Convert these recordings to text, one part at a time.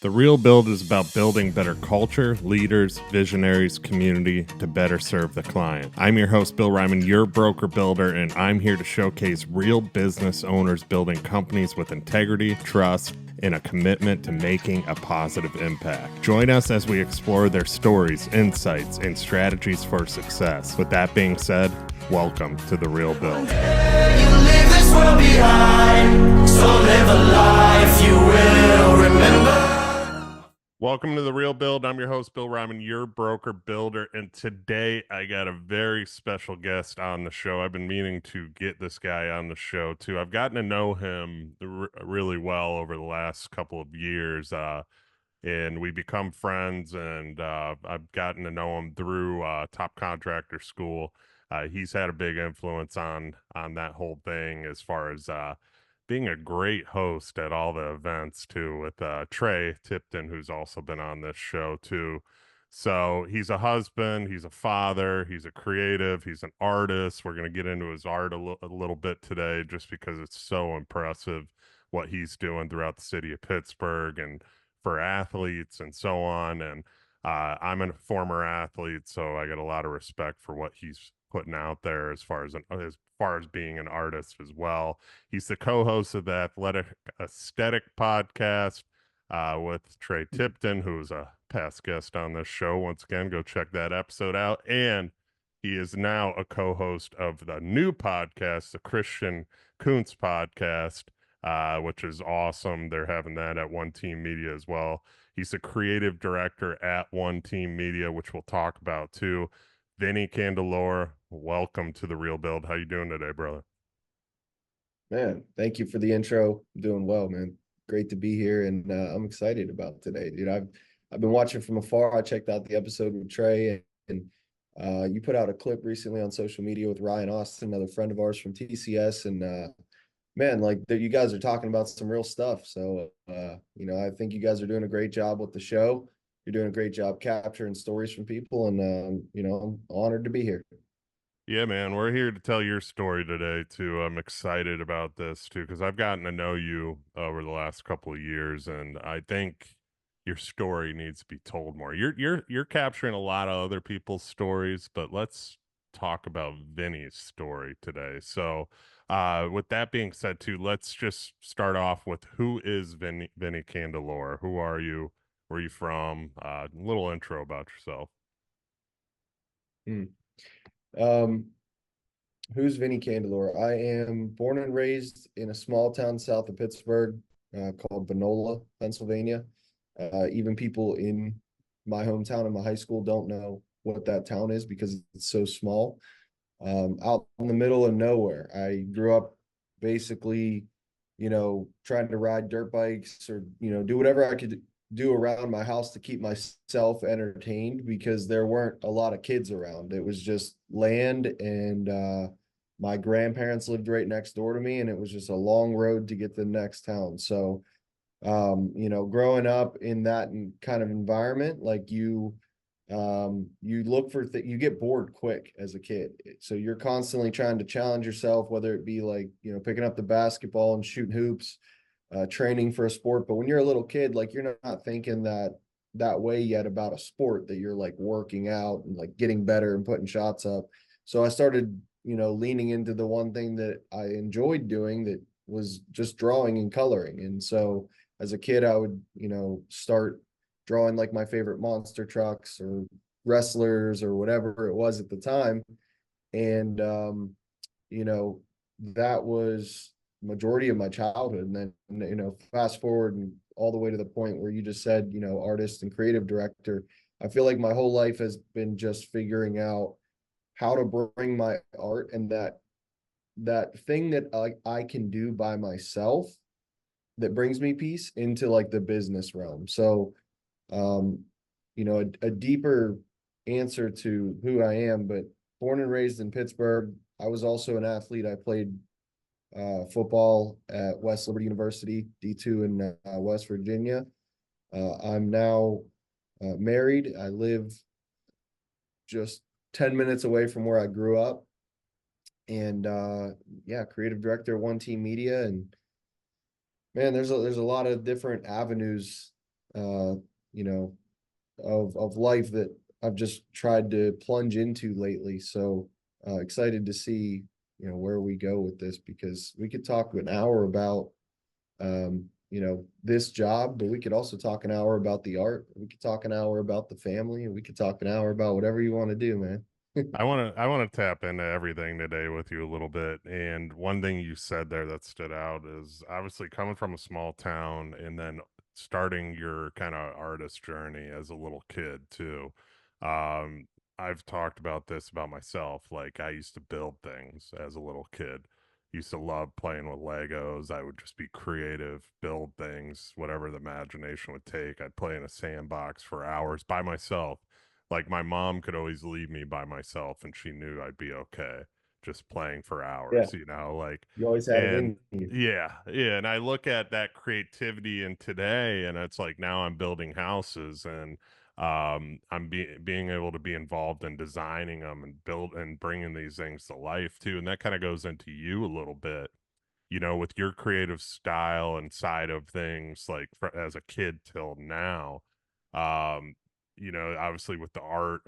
The Real Build is about building better culture, leaders, visionaries, community to better serve the client. I'm your host, Bill Ryman, your broker builder, and I'm here to showcase real business owners building companies with integrity, trust, and a commitment to making a positive impact. Join us as we explore their stories, insights, and strategies for success. With that being said, welcome to The Real Build. You leave this world behind, so live a life you will remember. Welcome to The Real Build. I'm your host, Bill Ryman, your broker builder, and today I got a very special guest on the show. I've been meaning to get this guy on the show too. I've gotten to know him really well over the last couple of years, and we become friends, and I've gotten to know him through Top Contractor School. He's had a big influence on that whole thing as far as being a great host at all the events too, with Trey Tipton, who's also been on this show too. So he's a husband, he's a father, he's a creative, he's an artist. We're going to get into his art a little bit today just because it's so impressive what he's doing throughout the city of Pittsburgh and for athletes and so on. And I'm a former athlete, so I got a lot of respect for what he's putting out there as far as being an artist as well. He's the co-host of the Aesthetic podcast with Trey Tipton, who is a past guest on this show. Once again, go check that episode out. And he is now a co-host of the new podcast, the Christian Kuntz podcast, which is awesome. They're having that at One Team Media as well. He's the creative director at One Team Media, which we'll talk about too. Vinnie Candelore, welcome to The Real Build. How you doing today, brother? Man, thank you for the intro. I'm doing well, man. Great to be here, and I'm excited about today, dude. I've been watching from afar. I checked out the episode with Trey, and you put out a clip recently on social media with Ryan Austin, another friend of ours from TCS, and man, like you guys are talking about some real stuff. So, I think you guys are doing a great job with the show. You're doing a great job capturing stories from people, and I'm honored to be here. Yeah, man, we're here to tell your story today too. I'm excited about this too because I've gotten to know you over the last couple of years, and I think your story needs to be told more. You're capturing a lot of other people's stories, but let's talk about Vinny's story today. So, with that being said, too, let's just start off with who is Vinnie Candelore? Who are you? Where are you from? Little intro about yourself. Who's Vinnie Candelore? I am born and raised in a small town south of Pittsburgh called Vinola, Pennsylvania. Even people in my hometown and my high school don't know what that town is because it's so small. Out in the middle of nowhere. I grew up basically, trying to ride dirt bikes or, do whatever I could do around my house to keep myself entertained because there weren't a lot of kids around. It was just land, and my grandparents lived right next door to me, and it was just a long road to get to the next town. So, growing up in that kind of environment, like you look for you get bored quick as a kid. So you're constantly trying to challenge yourself, whether it be like, picking up the basketball and shooting hoops, training for a sport. But when you're a little kid, like you're not thinking that way yet about a sport, that you're like working out and like getting better and putting shots up. So I started, leaning into the one thing that I enjoyed doing, that was just drawing and coloring. And so as a kid, I would, start drawing like my favorite monster trucks or wrestlers or whatever it was at the time. And, that was majority of my childhood. And then, fast forward and all the way to the point where you just said, artist and creative director. I feel like my whole life has been just figuring out how to bring my art and that thing that I can do by myself that brings me peace into like the business realm. So, a deeper answer to who I am, but born and raised in Pittsburgh. I was also an athlete. I played football at West Liberty University, D2 in West Virginia. I'm now married. I live just 10 minutes away from where I grew up. And creative director of One Team Media. And man, there's a lot of different avenues you know, of life that I've just tried to plunge into lately. So excited to see, where we go with this, because we could talk an hour about this job, but we could also talk an hour about the art. We could talk an hour about the family, and we could talk an hour about whatever you want to do, man. I want to tap into everything today with you a little bit. And one thing you said there that stood out is obviously coming from a small town and then starting your kind of artist journey as a little kid too. Um, I've talked about this about myself. Like I used to build things as a little kid. Used to love playing with Legos. I would just be creative, build things, whatever the imagination would take. I'd play in a sandbox for hours by myself. Like my mom could always leave me by myself and she knew I'd be okay just playing for Yeah, hours, like, you always had it and in you. yeah, yeah. And I look at that creativity in today and it's like now I'm building houses and I'm being able to be involved in designing them and build and bringing these things to life too. And that kind of goes into you a little bit, with your creative style and side of things, like as a kid till now. Um, obviously with the art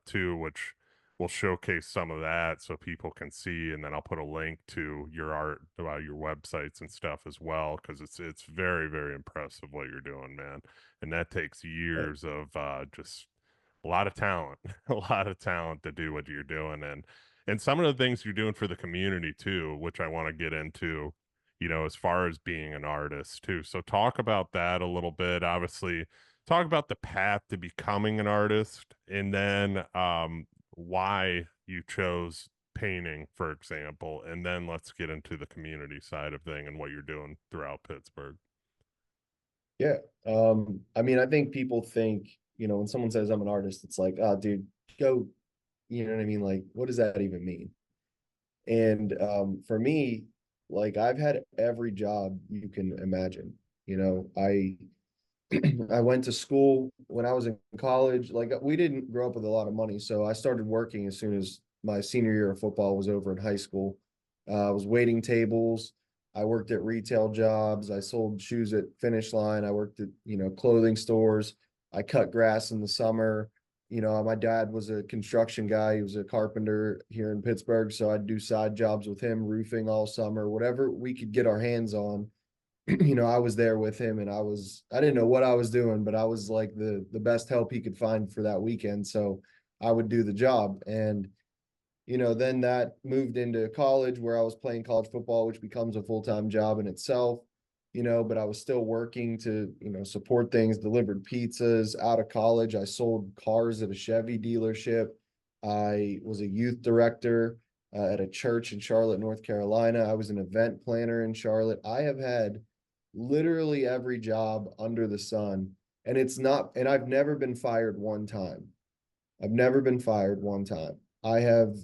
too, which will showcase some of that so people can see, and then I'll put a link to your art, your websites and stuff as well, because it's very, very impressive what you're doing, man. And that takes years of just a lot of talent, a lot of talent to do what you're doing, and some of the things you're doing for the community too, which I want to get into, as far as being an artist too. So talk about that a little bit. Obviously, talk about the path to becoming an artist, and then why you chose painting, for example, and then let's get into the community side of thing and what you're doing throughout Pittsburgh. Yeah. I mean, I think people think, when someone says I'm an artist, it's like, oh, dude, go, you know what I mean? Like, what does that even mean? And for me, like I've had every job you can imagine. I I went to school when I was in college. Like we didn't grow up with a lot of money, so I started working as soon as my senior year of football was over in high school. I was waiting tables. I worked at retail jobs. I sold shoes at Finish Line. I worked at, clothing stores. I cut grass in the summer. My dad was a construction guy. He was a carpenter here in Pittsburgh, so I'd do side jobs with him, roofing all summer, whatever we could get our hands on. I was there with him, and I didn't know what I was doing, but I was like the best help he could find for that weekend. So I would do the job. And, then that moved into college where I was playing college football, which becomes a full-time job in itself, but I was still working to, support things, delivered pizzas out of college. I sold cars at a Chevy dealership. I was a youth director at a church in Charlotte, North Carolina. I was an event planner in Charlotte. I have had literally every job under the sun. And I've never been fired one time. I've never been fired one time. I have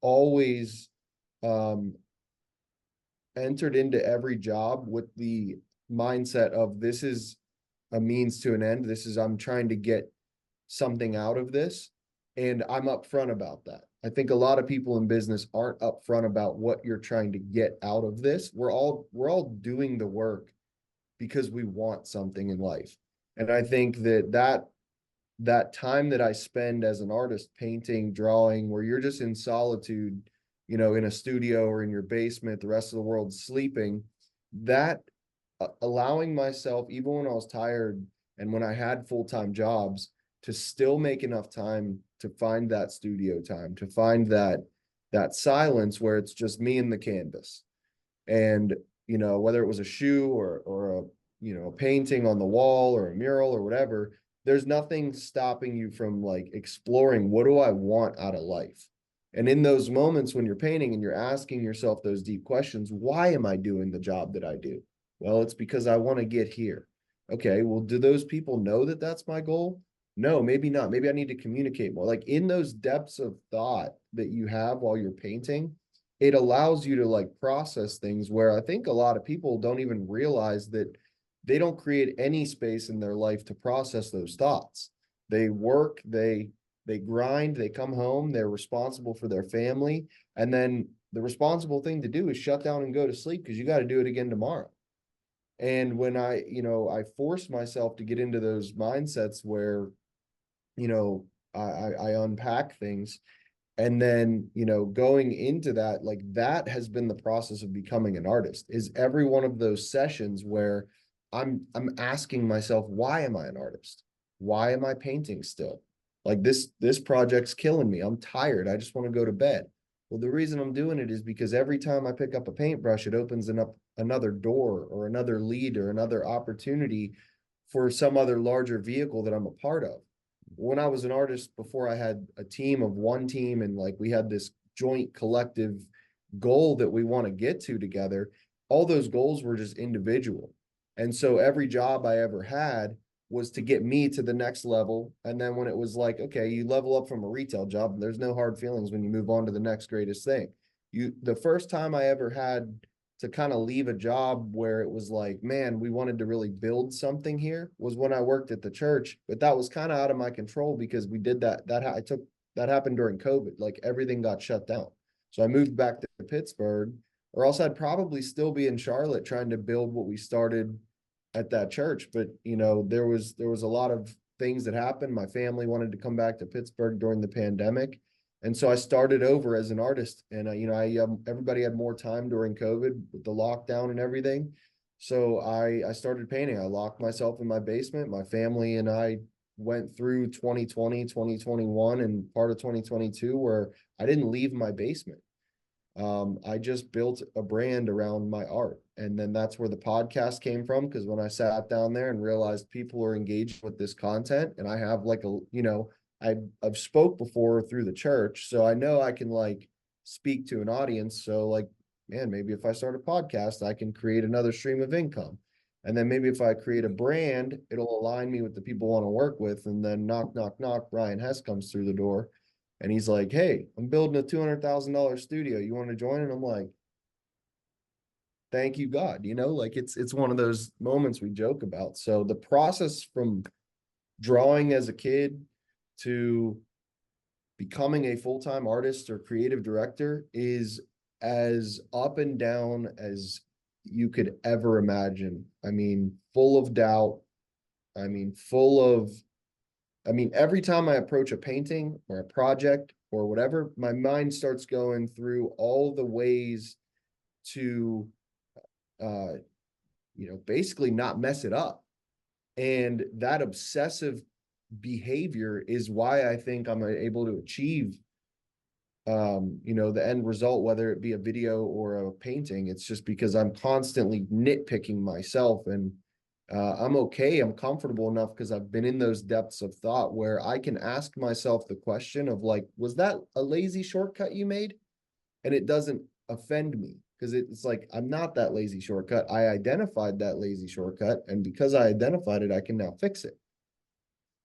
always um, entered into every job with the mindset of this is a means to an end. I'm trying to get something out of this. And I'm upfront about that. I think a lot of people in business aren't upfront about what you're trying to get out of this. We're all doing the work because we want something in life. And I think that time that I spend as an artist painting, drawing, where you're just in solitude, in a studio or in your basement, the rest of the world's sleeping, that allowing myself, even when I was tired and when I had full-time jobs, to still make enough time to find that studio time, to find that silence where it's just me and the canvas. And whether it was a shoe or a a painting on the wall or a mural or whatever, there's nothing stopping you from like exploring, what do I want out of life? And in those moments when you're painting and you're asking yourself those deep questions, why am I doing the job that I do? Well, it's because I want to get here. Okay, well, do those people know that that's my goal? No, maybe not. Maybe I need to communicate more. Like in those depths of thought that you have while you're painting, it allows you to like process things where I think a lot of people don't even realize that they don't create any space in their life to process those thoughts. They work, they grind, they come home, they're responsible for their family, and then the responsible thing to do is shut down and go to sleep because you got to do it again tomorrow. And when I force myself to get into those mindsets where, I unpack things, and then, going into that, like that has been the process of becoming an artist, is every one of those sessions where I'm asking myself, why am I an artist? Why am I painting still? Like this project's killing me. I'm tired. I just want to go to bed. Well, the reason I'm doing it is because every time I pick up a paintbrush, it opens up another door or another lead or another opportunity for some other larger vehicle that I'm a part of. When I was an artist before, I had a team of one team, and like we had this joint collective goal that we want to get to together. All those goals were just individual. And so every job I ever had was to get me to the next level. And then when it was like, okay, you level up from a retail job, there's no hard feelings when you move on to the next greatest thing. The first time I ever had to kind of leave a job where it was like, man, we wanted to really build something here, was when I worked at the church. But that was kind of out of my control because we did that happened during COVID. Like everything got shut down. So I moved back to Pittsburgh, or else I'd probably still be in Charlotte trying to build what we started at that church. But there was a lot of things that happened. My family wanted to come back to Pittsburgh during the pandemic. And so I started over as an artist, and everybody had more time during COVID with the lockdown and everything. So I started painting. I locked myself in my basement. My family and I went through 2020, 2021, and part of 2022 where I didn't leave my basement. I just built a brand around my art. And then that's where the podcast came from. Because when I sat down there and realized people are engaged with this content, and I have like I've spoke before through the church, so I know I can like speak to an audience. So like, man, maybe if I start a podcast, I can create another stream of income. And then maybe if I create a brand, it'll align me with the people I want to work with. And then knock, knock, knock, Ryan Hess comes through the door. And he's like, hey, I'm building a $200,000 studio. You want to join? And I'm like, thank you, God. Like it's one of those moments we joke about. So the process from drawing as a kid to becoming a full-time artist or creative director is as up and down as you could ever imagine. I mean, full of doubt. I mean, every time I approach a painting or a project or whatever, my mind starts going through all the ways to, basically not mess it up. And that obsessive behavior is why I think I'm able to achieve, the end result, whether it be a video or a painting. It's just because I'm constantly nitpicking myself, and I'm comfortable enough because I've been in those depths of thought where I can ask myself the question of like, was that a lazy shortcut you made? And it doesn't offend me because it's like, I'm not that lazy shortcut. I identified that lazy shortcut. And because I identified it, I can now fix it.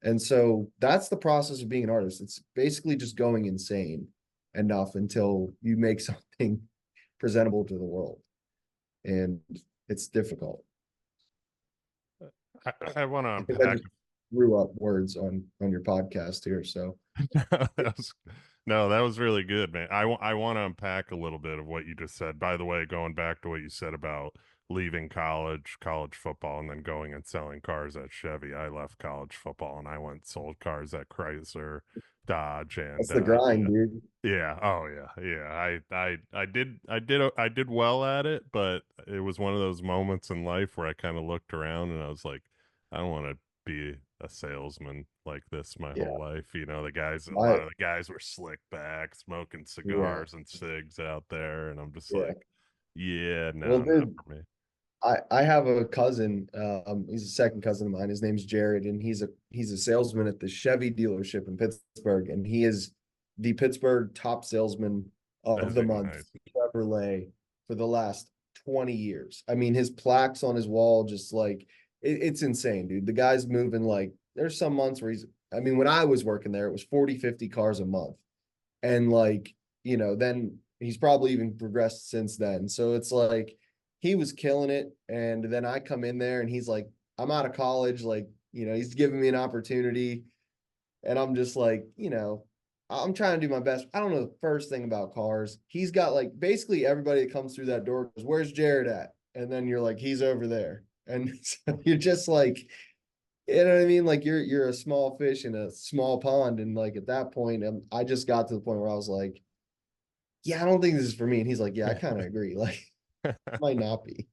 And so that's the process of being an artist. It's basically just going insane enough until you make something presentable to the world. And it's difficult. I want to I think I unpack. just threw up words on your podcast here. So that was, no, that was really good, man. I want to unpack a little bit of what you just said. By the way, going back to what you said about leaving college football, and then going and selling cars at Chevy. I left college football and I went and sold cars at Chrysler, Dodge, and that's the grind, dude. yeah, oh yeah, yeah. I did well at it, but it was one of those moments in life where I kind of looked around and I was like, I don't want to be a salesman like this my whole Yeah. life. A My lot of the guys were slick back, smoking yeah. cigars and cigs out there, and I'm just Yeah. like, yeah, Well, no, not dude, for me. I have a cousin. He's a second cousin of mine. His name's Jared, and he's a salesman at the Chevy dealership in Pittsburgh, and he is the Pittsburgh top salesman of Is the he month, nice? Chevrolet, for the last 20 years. I mean, his plaques on his wall, just like it's insane, dude. The guy's moving like there's some months where I mean, when I was working there, it was 40, 50 cars a month. And like, then he's probably even progressed since then. So it's like he was killing it. And then I come in there and he's like, I'm out of college. Like, he's giving me an opportunity. And I'm just like, I'm trying to do my best. I don't know the first thing about cars. He's got like basically everybody that comes through that door goes, where's Jared at? And then you're like, he's over there. And so you're just like, you know what I mean? Like you're a small fish in a small pond. And like at that point, I just got to the point where I was like, yeah, I don't think this is for me. And he's like, yeah, I kind of agree. Like, might not be.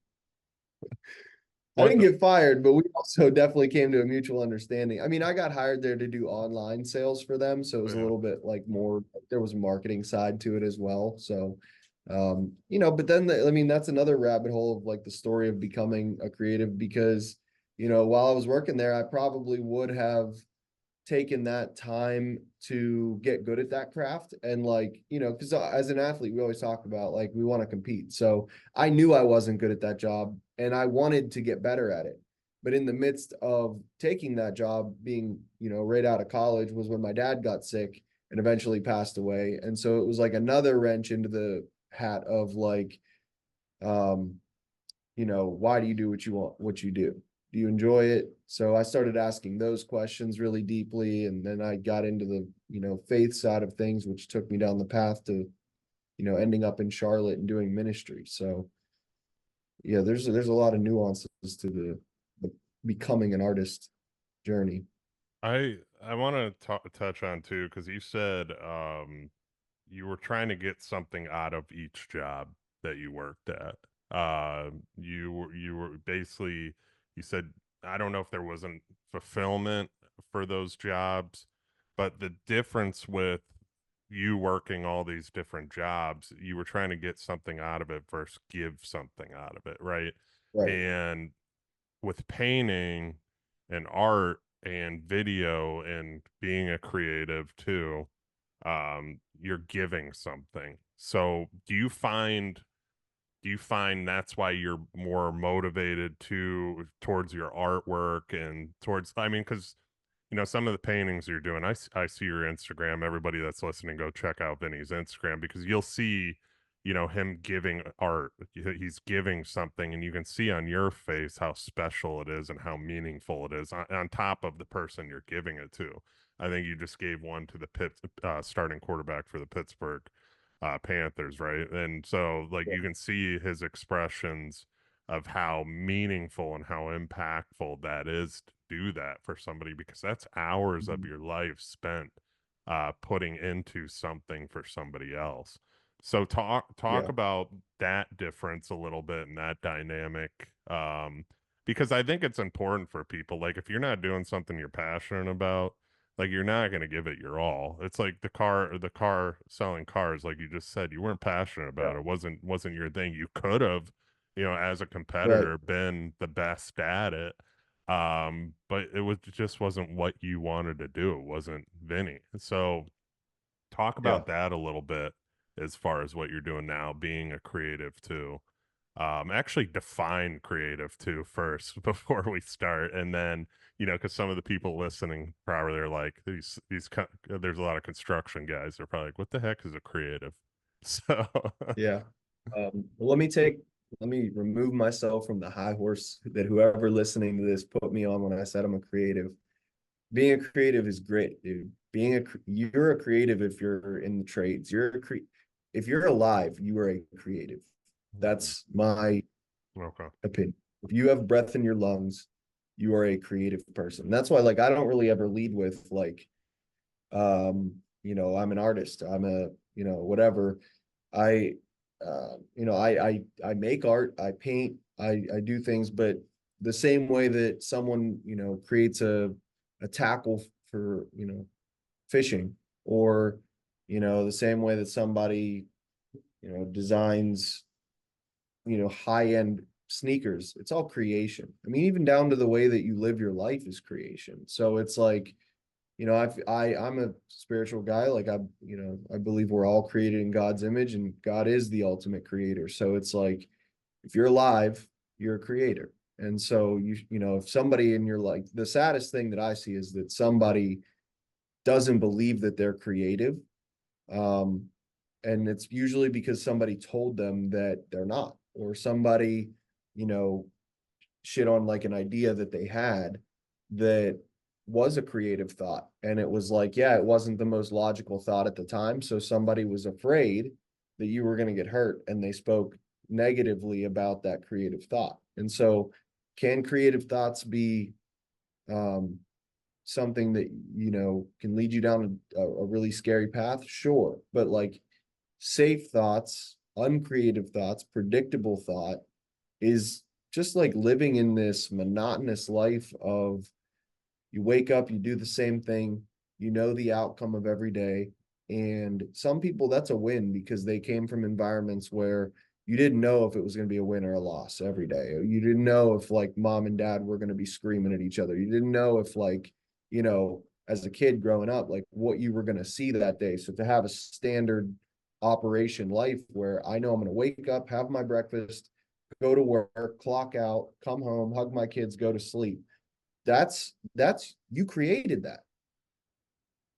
I What didn't get fired, but we also definitely came to a mutual understanding. I mean, I got hired there to do online sales for them, so it was a yeah. little bit like more, there was a marketing side to it as well. So, but then I mean, that's another rabbit hole of like the story of becoming a creative because, while I was working there, I probably would have taken that time to get good at that craft. And like, because as an athlete, we always talk about like we want to compete. So I knew I wasn't good at that job and I wanted to get better at it. But in the midst of taking that job, being, right out of college was when my dad got sick and eventually passed away. And so it was like another wrench into the hat of like, um, why do you do what you do? Do you enjoy it? So I started asking those questions really deeply. And then I got into the, faith side of things, which took me down the path to, ending up in Charlotte and doing ministry. So yeah, there's a lot of nuances to the becoming an artist journey. I want to touch on too, because you said you were trying to get something out of each job that you worked at. You were basically you said I don't know if there wasn't fulfillment for those jobs, but the difference with you working all these different jobs, you were trying to get something out of it versus give something out of it, right? Right. And with painting and art and video and being a creative too, you're giving something. So do you find that's why you're more motivated towards your artwork and towards, I mean, because some of the paintings you're doing, I see your Instagram. Everybody that's listening, go check out Vinny's Instagram because you'll see, him giving art. He's giving something, and you can see on your face how special it is and how meaningful it is on top of the person you're giving it to. I think you just gave one to the starting quarterback for the Pittsburgh Panthers, right? And so, like, Yeah. you can see his expressions of how meaningful and how impactful that is to do that for somebody because that's hours of Mhm. your life spent putting into something for somebody else. So talk Yeah. about that difference a little bit and that dynamic, because I think it's important for people. Like if you're not doing something you're passionate about, like you're not going to give it your all. It's like the car selling cars, like you just said, you weren't passionate Yeah. about it. Wasn't your thing. You could have, as a Right. competitor, been the best at it. But it just wasn't what you wanted to do. It wasn't Vinny. So talk Yeah. about that a little bit as far as what you're doing now, being a creative too. Actually define creative too first before we start, and then because some of the people listening probably they're like there's a lot of construction guys. They're probably like, "What the heck is a creative?" So Yeah. Well, let me remove myself from the high horse that whoever listening to this put me on when I said I'm a creative. Being a creative is great, dude. You're a creative if you're in the trades. If you're alive, you are a creative. That's my okay, opinion. If you have breath in your lungs, you are a creative person. That's why, like, I don't really ever lead with like, I'm an artist. I'm a, whatever. I, I make art. I paint. I do things, but the same way that someone, creates a tackle for, fishing, or, the same way that somebody, designs, high end sneakers. It's all creation. I mean, even down to the way that you live your life is creation. So it's like, I'm a spiritual guy. Like I believe we're all created in God's image, and God is the ultimate creator. So it's like, if you're alive, you're a creator. And so if somebody in your life, the saddest thing that I see is that somebody doesn't believe that they're creative. Um, and it's usually because somebody told them that they're not, or somebody, you know, shit on like an idea that they had that was a creative thought. And it was like, yeah, it wasn't the most logical thought at the time. So somebody was afraid that you were going to get hurt and they spoke negatively about that creative thought. And so Can creative thoughts be um, something that, can lead you down a really scary path? Sure. But like safe thoughts, uncreative thoughts, predictable thought is just like living in this monotonous life of you wake up, you do the same thing, you know the outcome of every day. And some people, that's a win because they came from environments where you didn't know if it was going to be a win or a loss every day. You didn't know if like mom and dad were going to be screaming at each other. You didn't know if like, as a kid growing up, like what you were going to see that day. So to have a standard operation life where I know I'm going to wake up, have my breakfast, go to work, clock out, come home, hug my kids, go to sleep. That's you created that.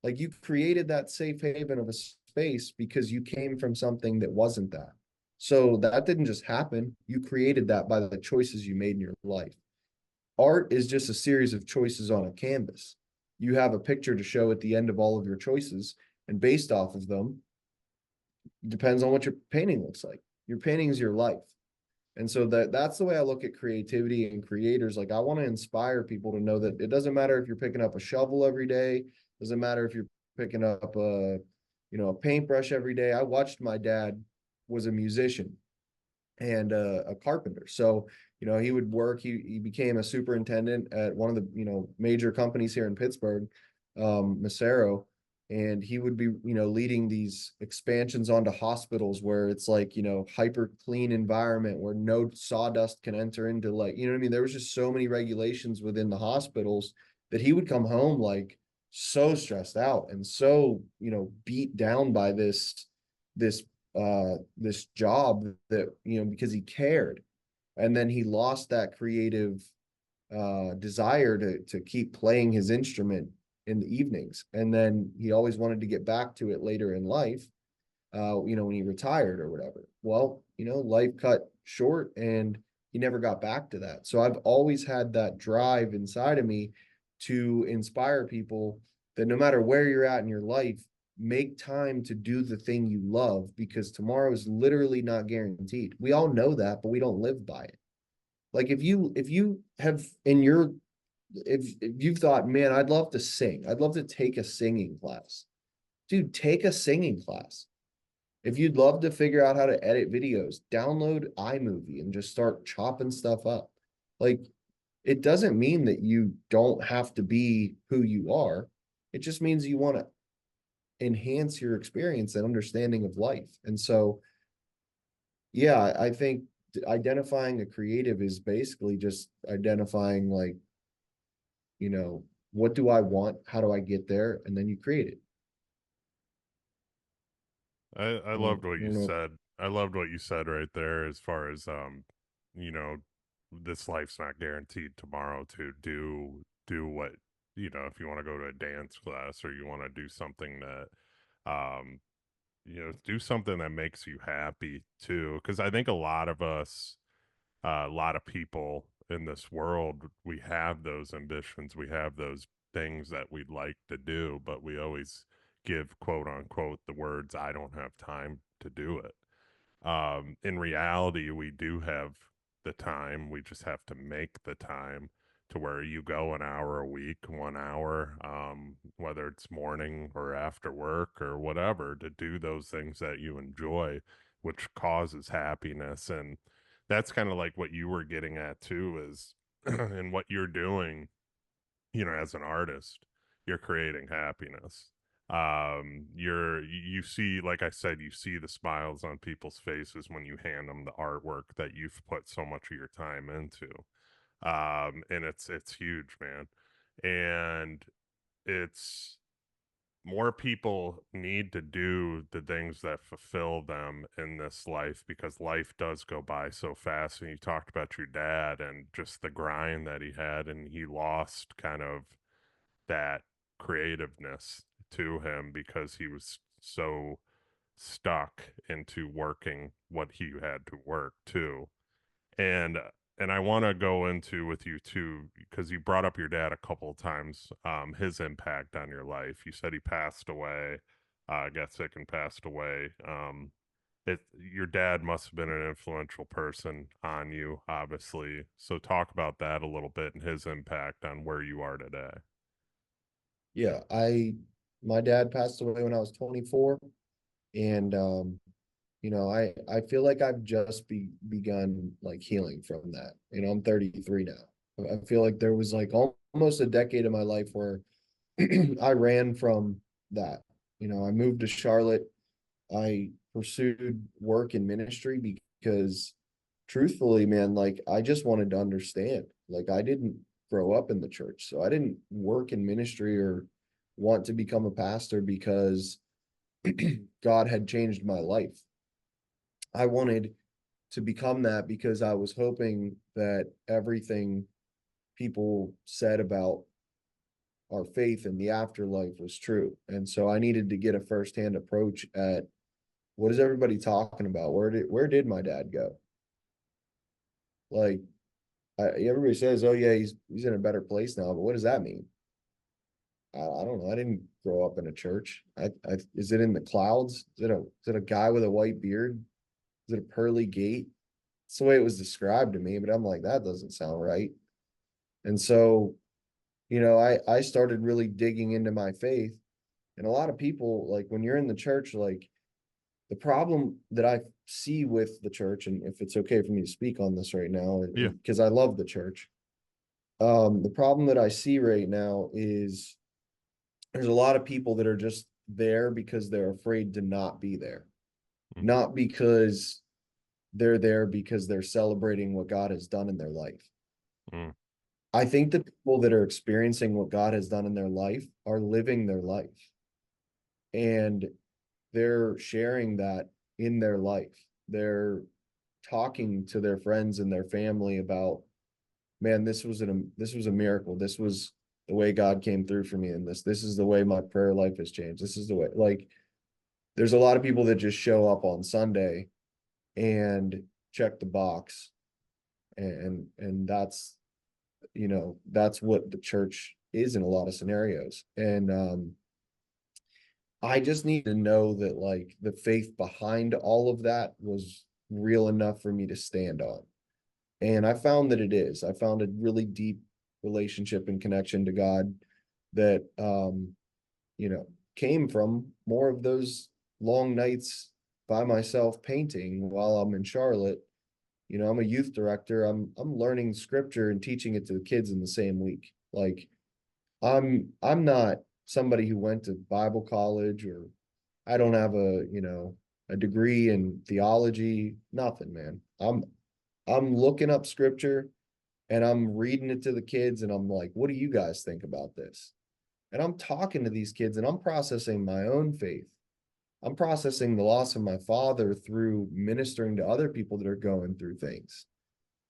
Like you created that safe haven of a space because you came from something that wasn't that. So that didn't just happen. You created that by the choices you made in your life. Art is just a series of choices on a canvas. You have a picture to show at the end of all of your choices, and based off of them, depends on what your painting looks like. Your painting is your life. And so that's the way I look at creativity and creators. Like I want to inspire people to know that it doesn't matter if you're picking up a shovel every day, doesn't matter if you're picking up a paintbrush every day. I watched my dad was a musician and a carpenter. So, he would work, he became a superintendent at one of the, major companies here in Pittsburgh, Macero, and he would be, leading these expansions onto hospitals where it's like, hyper clean environment where no sawdust can enter into, like, what I mean? There was just so many regulations within the hospitals that he would come home like so stressed out and so, beat down by this job that, because he cared. And then he lost that creative desire to keep playing his instrument in the evenings. And then he always wanted to get back to it later in life, when he retired or whatever. Well, life cut short and he never got back to that. So I've always had that drive inside of me to inspire people that no matter where you're at in your life, make time to do the thing you love because tomorrow is literally not guaranteed. We all know that, but we don't live by it. Like if you have in your if you've thought, man, I'd love to sing. I'd love to take a singing class. Dude, take a singing class. If you'd love to figure out how to edit videos, download iMovie and just start chopping stuff up. Like it doesn't mean that you don't have to be who you are. It just means you want to enhance your experience and understanding of life. And so, yeah, I think identifying a creative is basically just identifying like, what do I want? How do I get there? And then you create it. I loved what you said. I loved what you said right there as far as you know, this life's not guaranteed tomorrow to do what, if you want to go to a dance class or you want to do something that do something that makes you happy too. Because I think a lot of us, a lot of people in this world, we have those ambitions, we have those things that we'd like to do, but we always give quote unquote the words, I don't have time to do it. In reality, we do have the time. We just have to make the time to where you go an hour a week, 1 hour, whether it's morning or after work or whatever, to do those things that you enjoy, which causes happiness. And that's kind of like what you were getting at too, is and what you're doing, as an artist, you're creating happiness. You see, like I said, you see the smiles on people's faces when you hand them the artwork that you've put so much of your time into. And it's huge, man. And it's more people need to do the things that fulfill them in this life because life does go by so fast. And you talked about your dad and just the grind that he had, and he lost kind of that creativeness to him because he was so stuck into working what he had to work too. And and I want to go into with you too because you brought up your dad a couple of times, his impact on your life. You said he passed away, got sick and passed away. your dad must have been an influential person on you, obviously. So talk about that a little bit and his impact on where you are today. Yeah, my dad passed away when I was 24, and I feel like I've just begun like healing from that. I'm 33 now. I feel like there was like almost a decade of my life where I ran from that. I moved to Charlotte. I pursued work in ministry because truthfully, man, like I just wanted to understand. Like I didn't grow up in the church, so I didn't work in ministry or want to become a pastor because God had changed my life. I wanted to become that because I was hoping that everything people said about our faith in the afterlife was true. And so I needed to get a firsthand approach at what is everybody talking about? Where did my dad go? Like everybody says, oh yeah, he's in a better place now, but what does that mean? I don't know. I didn't grow up in a church. Is it in the clouds? Is it a guy with a white beard? Is it a pearly gate? It's the way it was described to me, but I'm like, that doesn't sound right. And so, I started really digging into my faith. And a lot of people, like when you're in the church, like the problem that I see with the church, and if it's okay for me to speak on this right now, Yeah. because I love the church. The problem that I see right now is there's a lot of people that are just there because they're afraid to not be there, Mm, not because they're there because they're celebrating what God has done in their life. mm, I think the people that are experiencing what God has done in their life are living their life, and they're sharing that in their life. They're talking to their friends and their family about, man, this was a miracle. This was the way God came through for me in this. This is the way my prayer life has changed. This is the way, like, there's a lot of people that just show up on Sunday and check the box, and that's what the church is in a lot of scenarios. And I just need to know that like the faith behind all of that was real enough for me to stand on. And I found that it is. I found a really deep relationship and connection to God that came from more of those long nights by myself painting while I'm in Charlotte. I'm a youth director. I'm learning scripture and teaching it to the kids in the same week. Like I'm not somebody who went to Bible college, or I don't have a degree in theology, nothing, man. I'm looking up scripture and I'm reading it to the kids and I'm like, what do you guys think about this? And I'm talking to these kids and I'm processing my own faith. I'm processing the loss of my father through ministering to other people that are going through things.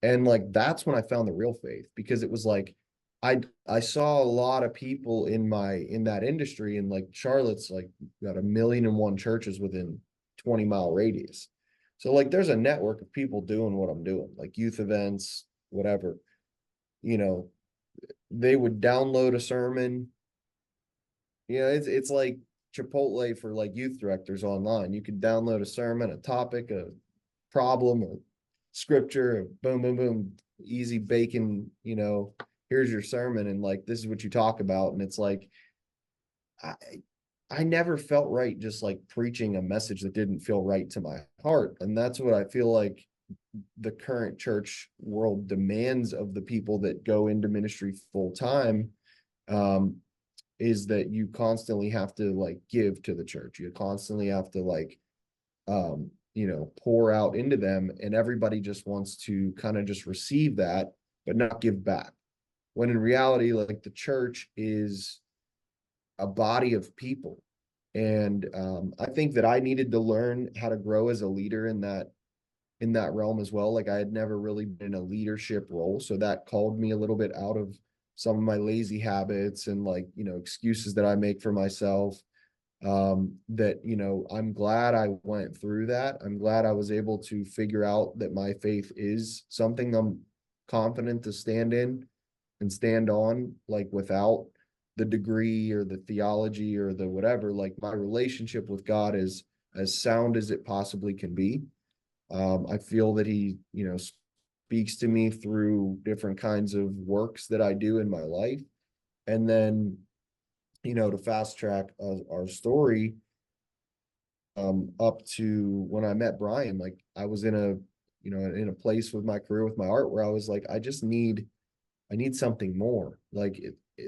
And like that's when I found the real faith, because it was like I saw a lot of people in that industry, and like Charlotte's like got 1,000,001 churches within 20-mile radius. So like there's a network of people doing what I'm doing, like youth events, whatever. You know, they would download a sermon. It's like Chipotle for like youth directors online. You could download a sermon, a topic, a problem, a scripture, boom, boom, boom, easy bacon, here's your sermon, and like this is what you talk about. And it's like I I never felt right just like preaching a message that didn't feel right to my heart. And that's what I feel like the current church world demands of the people that go into ministry full time. Um, is that you constantly have to like give to the church. You constantly have to like pour out into them, and everybody just wants to kind of just receive that, but not give back. When in reality, like the church is a body of people. And I think that I needed to learn how to grow as a leader in that realm as well. Like I had never really been in a leadership role, so that called me a little bit out of some of my lazy habits and like excuses that I make for myself. That I'm glad I went through that. I'm glad I was able to figure out that my faith is something I'm confident to stand in and stand on, like without the degree or the theology or the whatever. Like my relationship with God is as sound as it possibly can be. I feel that he, speaks to me through different kinds of works that I do in my life. And then, to fast track our story, up to when I met Brian, like I was in a place with my career with my art where I was like, I need something more. Like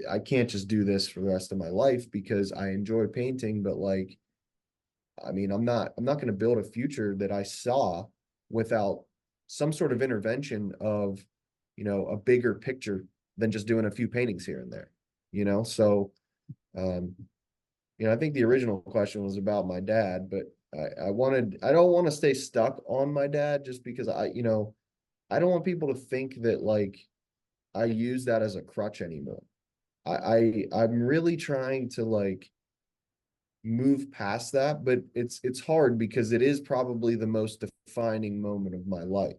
I can't just do this for the rest of my life because I enjoy painting, but like, I mean, I'm not going to build a future that I saw without some sort of intervention of, a bigger picture than just doing a few paintings here and there, So, um, I think the original question was about my dad, but I don't want to stay stuck on my dad just because I don't want people to think that like I use that as a crutch anymore. I'm really trying to like move past that, but it's hard because it is probably the most defining moment of my life,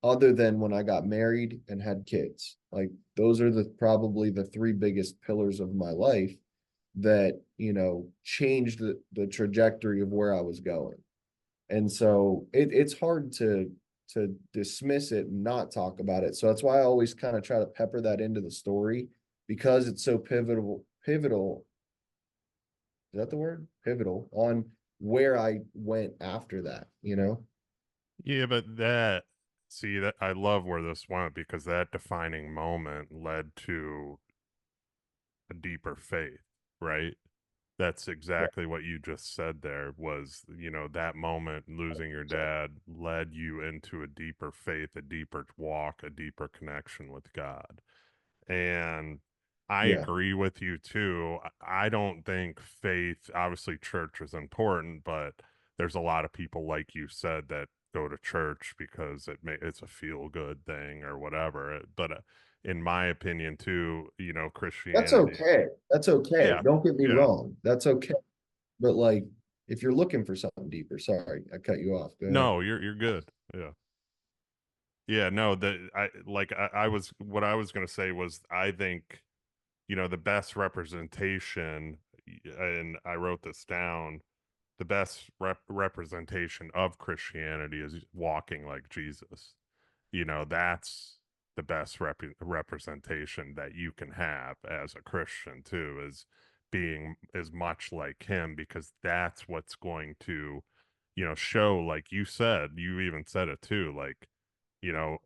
other than when I got married and had kids. Like those are probably the three biggest pillars of my life that, changed the trajectory of where I was going. And so it's hard to dismiss it and not talk about it. So that's why I always kind of try to pepper that into the story because it's so pivotal. Is that the word? Pivotal on where I went after that. Yeah, but see, that I love where this went because that defining moment led to a deeper faith, right? That's Yeah. exactly what you just said there was, that moment losing your dad led you into a deeper faith, a deeper walk, a deeper connection with God. And I Yeah. agree with you too. I don't think faith, obviously, church is important, but there's a lot of people, like you said, that go to church because it's a feel good thing or whatever. But in my opinion, too, That's Christianity, okay. That's okay. yeah, Don't get me yeah, wrong. That's okay. But like if you're looking for something deeper, sorry, I cut you off. Go ahead. no, you're good, yeah. Yeah, no, I was what I was gonna say was I think, the best representation, and I wrote this down, the best representation of Christianity is walking like Jesus. That's the best representation that you can have as a Christian too, is being as much like him because that's what's going to, show, like you said, you even said it too, like, you know,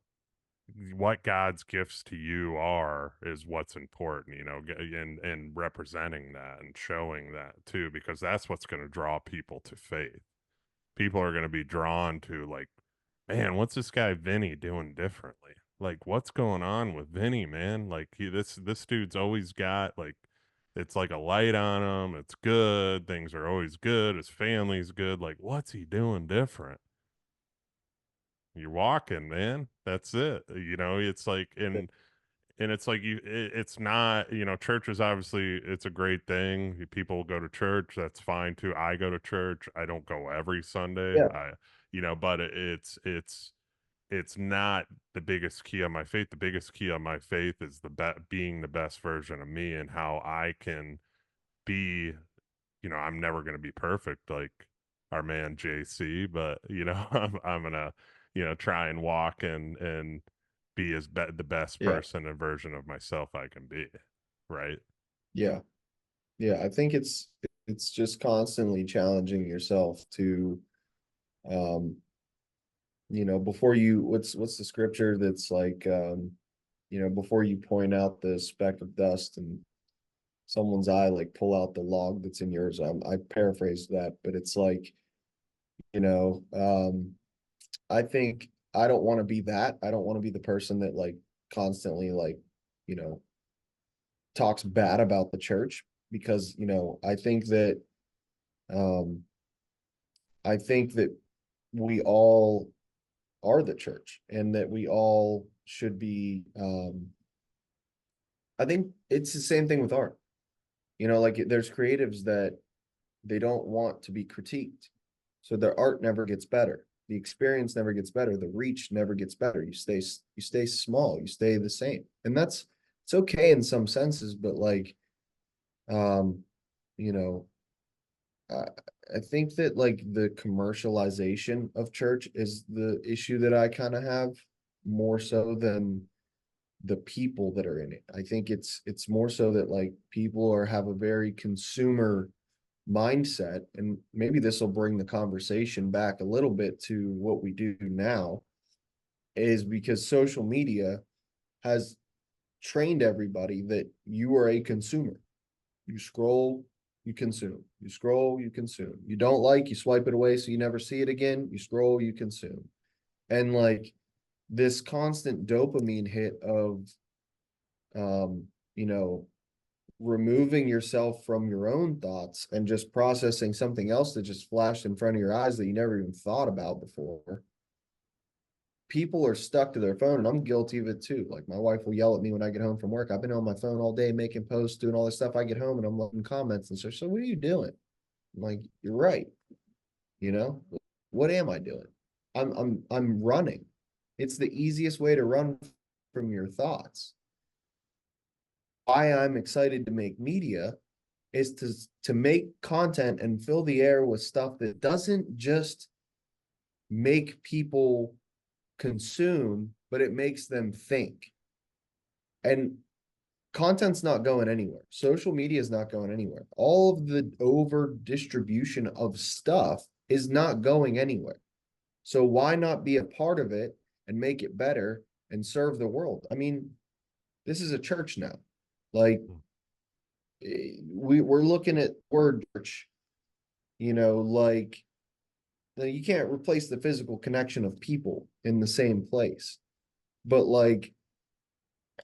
what God's gifts to you are is what's important, and representing that and showing that too, because that's what's going to draw people to faith. People are going to be drawn to like, man, what's this guy Vinny doing differently? Like, what's going on with Vinny, man? Like, this dude's always got like, it's like a light on him. It's good. Things are always good. His family's good. Like, what's he doing different? You're walking, man. That's it. It's like, and it's like it's not, church is obviously, it's a great thing. People go to church, that's fine too. I go to church. I don't go every Sunday. Yeah. But it's not the biggest key on my faith. The biggest key on my faith is being the best version of me and how I can be. I'm never going to be perfect like our man JC, but I'm gonna, try and walk and be the best Yeah. person and version of myself I can be, right? Yeah. Yeah. I think it's just constantly challenging yourself to um before you what's the scripture that's like before you point out the speck of dust and someone's eye, like pull out the log that's in yours. I paraphrased that, but it's like, you know, um, I think I don't want to be that. I don't want to be the person that like constantly like, you know, talks bad about the church because, um, I think that we all are the church and that we all should be, I think it's the same thing with art. Like there's creatives that they don't want to be critiqued. So their art never gets better. The experience never gets better. The reach never gets better. You stay small, you stay the same. And it's okay in some senses, but like um, you know, I, I think that like the commercialization of church is the issue that I kind of have more so than the people that are in it. I think it's more so that like people are have a very consumer mindset, and maybe this will bring the conversation back a little bit to what we do now, is because social media has trained everybody that you are a consumer. You scroll, you consume. You scroll, you consume. You don't like, you swipe it away so you never see it again. You scroll, you consume. And like this constant dopamine hit of um, you know, removing yourself from your own thoughts and just processing something else that just flashed in front of your eyes that you never even thought about before. People are stuck to their phone, and I'm guilty of it too. Like my wife will yell at me when I get home from work. I've been on my phone all day making posts, doing all this stuff. I get home and I'm looking comments and so what are you doing? I'm like, you're right. You know, what am I doing? I'm running. It's the easiest way to run from your thoughts. Why I'm excited to make media is to make content and fill the air with stuff that doesn't just make people consume, but it makes them think. And content's not going anywhere. Social media is not going anywhere. All of the over distribution of stuff is not going anywhere. So why not be a part of it and make it better and serve the world? I mean, this is a church now. Like we're looking at word church, like you can't replace the physical connection of people in the same place. But like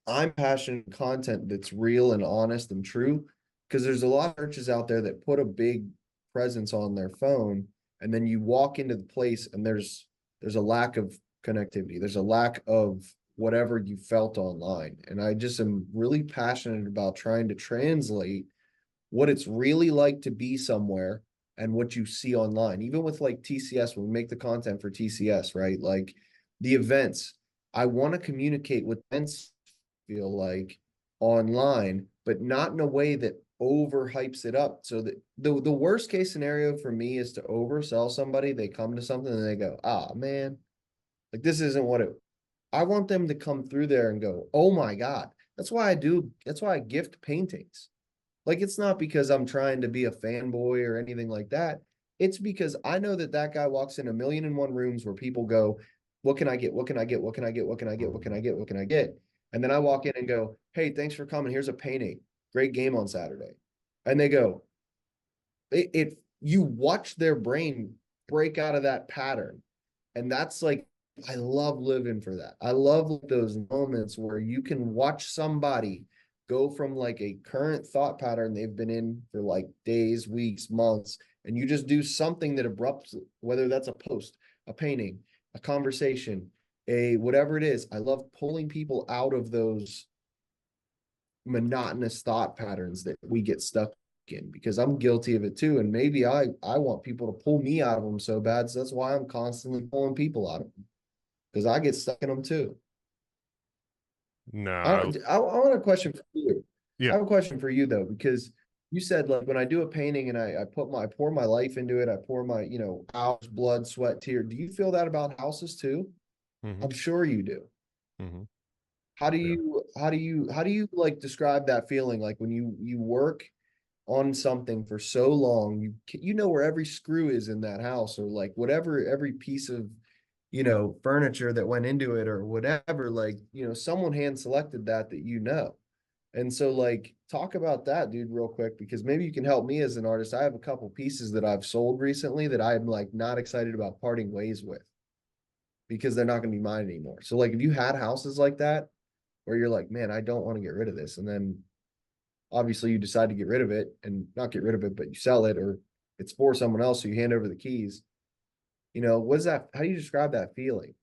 I'm passionate content that's real and honest and true, because there's a lot of churches out there that put a big presence on their phone, and then you walk into the place and there's a lack of connectivity. There's a lack of whatever you felt online. And I just am really passionate about trying to translate what it's really like to be somewhere and what you see online. Even with like TCS, when we make the content for TCS, right? Like the events, I want to communicate with events feel like online, but not in a way that overhypes it up. So that the worst case scenario for me is to oversell somebody. They come to something and they go, ah man, like this isn't what it. I want them to come through there and go, oh my God. That's why I gift paintings. Like it's not because I'm trying to be a fanboy or anything like that. It's because I know that that guy walks in a million and one rooms where people go, what can I get? What can I get? What can I get? What can I get? What can I get? What can I get? And then I walk in and go, hey, thanks for coming. Here's a painting. Great game on Saturday. And they go, you watch their brain break out of that pattern. And that's like, I love living for that. I love those moments where you can watch somebody go from like a current thought pattern they've been in for like days, weeks, months, and you just do something that abrupts, whether that's a post, a painting, a conversation, a whatever it is. I love pulling people out of those monotonous thought patterns that we get stuck in, because I'm guilty of it too. And maybe I want people to pull me out of them so bad. So that's why I'm constantly pulling people out of them, because I get stuck in them too. No, I want a question for you. yeah. I have a question for you though, because you said like when I do a painting and I pour my life into it, I pour my, hours, blood, sweat, tear. Do you feel that about houses too? Hmm. I'm sure you do. Hmm. Yeah. How do you like describe that feeling like when you work on something for so long, you know where every screw is in that house, or like whatever every piece of furniture that went into it or whatever, like someone hand selected that. And so like talk about that, dude, real quick, because maybe you can help me as an artist. I have a couple pieces that I've sold recently that I'm like not excited about parting ways with, because they're not going to be mine anymore. So like if you had houses like that where you're like, man, I don't want to get rid of this, and then obviously you decide to get rid of it, and not get rid of it, but you sell it, or it's for someone else, so you hand over the keys. What is that? How do you describe that feeling?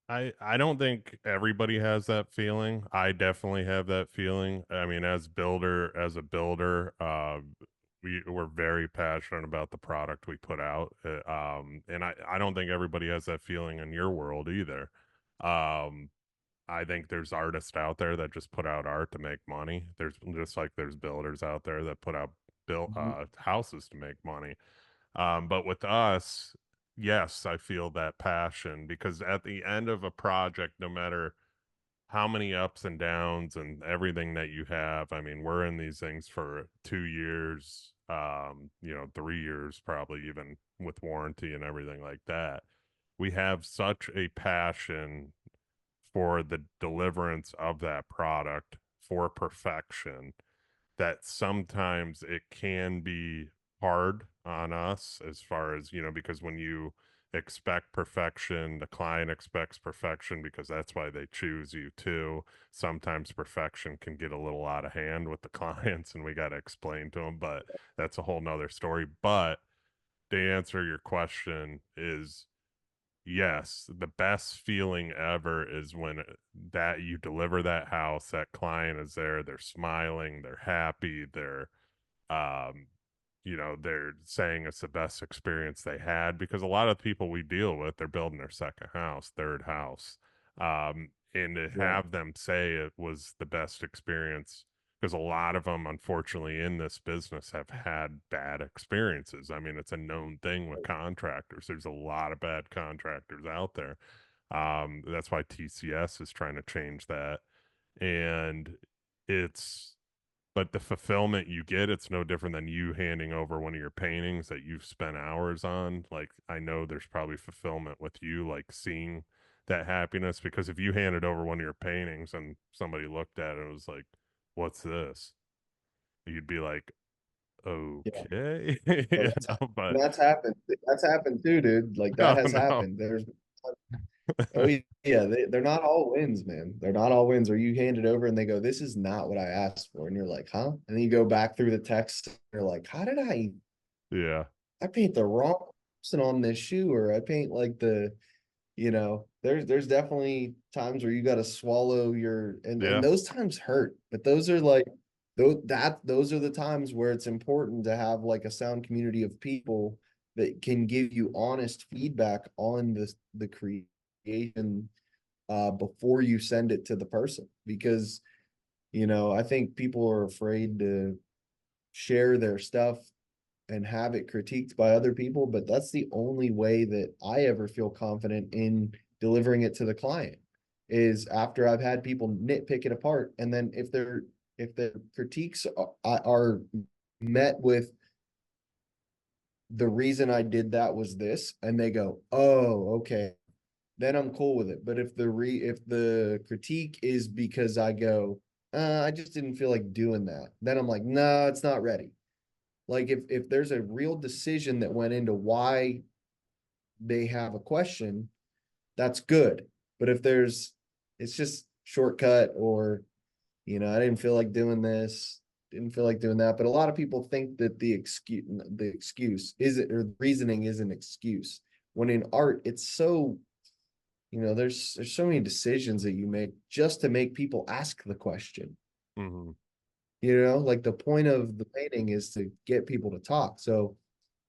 I don't think everybody has that feeling. I definitely have that feeling. I mean, as a builder, we're very passionate about the product we put out. And I don't think everybody has that feeling in your world either. Um, I think there's artists out there that just put out art to make money. There's just like there's builders out there that put out build Mhm. houses to make money. But with us, yes, I feel that passion because at the end of a project, no matter how many ups and downs and everything that you have, I mean, we're in these things for 2 years, 3 years, probably even with warranty and everything like that. We have such a passion for the deliverance of that product for perfection that sometimes it can be hard on us as far as, because when you expect perfection, the client expects perfection because that's why they choose you too. Sometimes perfection can get a little out of hand with the clients and we got to explain to them, but that's a whole nother story. But to answer your question is yes, the best feeling ever is when that you deliver that house, that client is there, they're smiling, they're happy, um, they're saying it's the best experience they had because a lot of people we deal with, they're building their second house, third house. And to Right. have them say it was the best experience because a lot of them, unfortunately, in this business have had bad experiences. I mean, it's a known thing with contractors. There's a lot of bad contractors out there. That's why TCS is trying to change that. And it's but the fulfillment you get, it's no different than you handing over one of your paintings that you've spent hours on. Like, I know there's probably fulfillment with you, like seeing that happiness, because if you handed over one of your paintings and somebody looked at it and was like, "What's this?" You'd be like, Yeah. "Okay," Oh, that's but that's happened. That's happened too, dude. Like no, that has no. happened. Oh yeah, they're not all wins, man. They're not all wins. Or you hand it over and they go, "This is not what I asked for," and you're like, "Huh?" And then you go back through the text. And you're like, "How did Yeah, I paint the wrong person on this shoe, or I paint like there's definitely times where you got to swallow your and yeah, those times hurt, but those are like those are the times where it's important to have like a sound community of people that can give you honest feedback on the creation before you send it to the person, because I think people are afraid to share their stuff and have it critiqued by other people, but that's the only way that I ever feel confident in delivering it to the client is after I've had people nitpick it apart. And then if the critiques are met with the reason I did that was this, and they go, "Oh, okay," then I'm cool with it. But if the critique is because I go, I just didn't feel like doing that, then I'm like, no, it's not ready. Like if there's a real decision that went into why they have a question, that's good. But if it's just shortcut, or I didn't feel like doing this, didn't feel like doing that. But a lot of people think that the excuse is it, or the reasoning is an excuse. When in art, it's so there's so many decisions that you make just to make people ask the question. hmm, Like the point of the painting is to get people to talk. So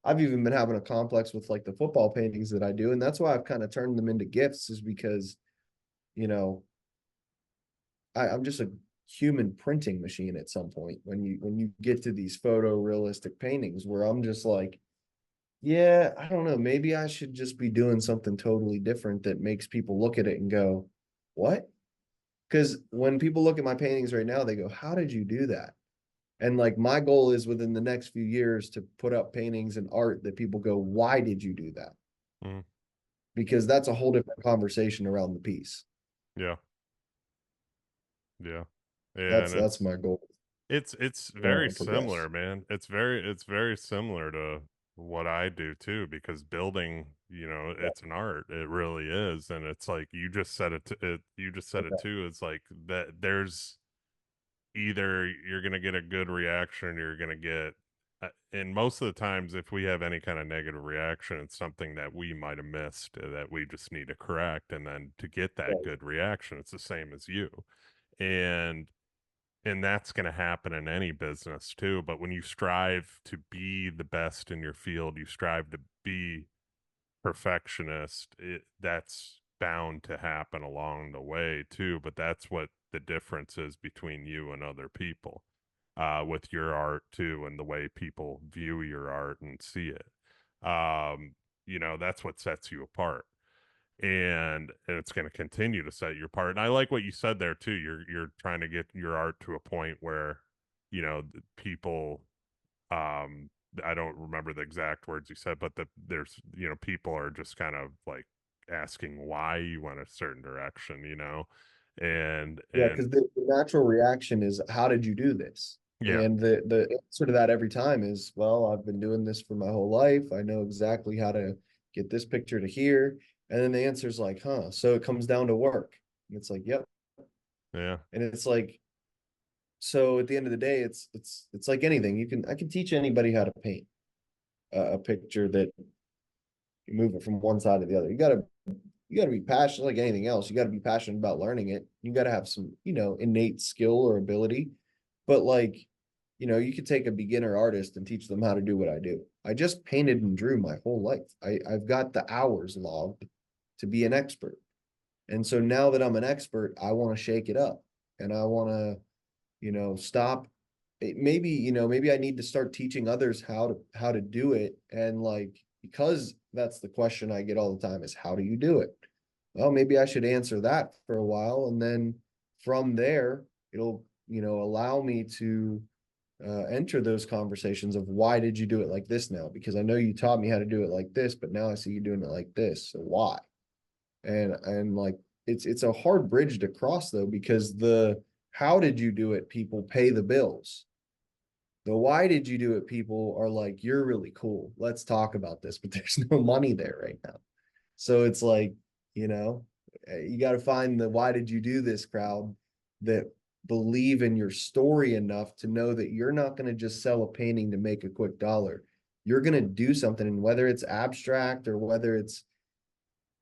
I've even been having a complex with like the football paintings that I do, and that's why I've kind of turned them into gifts, is because you know I'm just a human printing machine at some point when you get to these photorealistic paintings where I'm just like, yeah, I don't know, maybe I should just be doing something totally different that makes people look at it and go, what? Because when people look at my paintings right now, they go, how did you do that? And like my goal is within the next few years to put up paintings and art that people go, why did you do that? mm, Because that's a whole different conversation around the piece. yeah, yeah, yeah, and That's my goal. it's I very want to progress. similar, man. It's very similar to what I do too, because building, it's an art. It really is, and it's like you just said you just said it Okay. too. It's like that. There's either you're gonna get a good reaction, or you're gonna get, and most of the times, if we have any kind of negative reaction, it's something that we might have missed that we just need to correct, and then to get that Right. good reaction, it's the same as you, and that's going to happen in any business too. But when you strive to be the best in your field, you strive to be perfectionist, that's bound to happen along the way too. But that's what the difference is between you and other people. with your art too, and the way people view your art and see it. That's what sets you apart. And it's going to continue to set you apart. And I like what you said there too. You're trying to get your art to a point where, people, um I don't remember the exact words you said, but there's, people are just kind of like asking why you went a certain direction, Yeah, and because the natural reaction is, how did you do this? yeah, And the answer to that every time is, well, I've been doing this for my whole life. I know exactly how to get this picture to here. And then the answer is like, huh, so it comes down to work. And it's like, yep. yeah, And it's like, so at the end of the day, it's like anything. I can teach anybody how to paint a picture that you move it from one side to the other. You got to be passionate like anything else. You got to be passionate about learning it. You got to have some, innate skill or ability. But like, you could take a beginner artist and teach them how to do what I do. I just painted and drew my whole life. I've got the hours logged to be an expert. And so now that I'm an expert, I want to shake it up and I want to, stop. Maybe I need to start teaching others how to do it. And like, because that's the question I get all the time is, how do you do it? Well, maybe I should answer that for a while. And then from there, it'll, allow me to enter those conversations of, why did you do it like this now? Because I know you taught me how to do it like this, but now I see you doing it like this. So why? And like, it's a hard bridge to cross though, because the how did you do it people pay the bills. The why did you do it people are like, you're really cool, let's talk about this, but there's no money there right now. So it's like, you know, you got to find the why did you do this crowd that believe in your story enough to know that you're not going to just sell a painting to make a quick dollar. You're going to do something, and whether it's abstract or whether it's,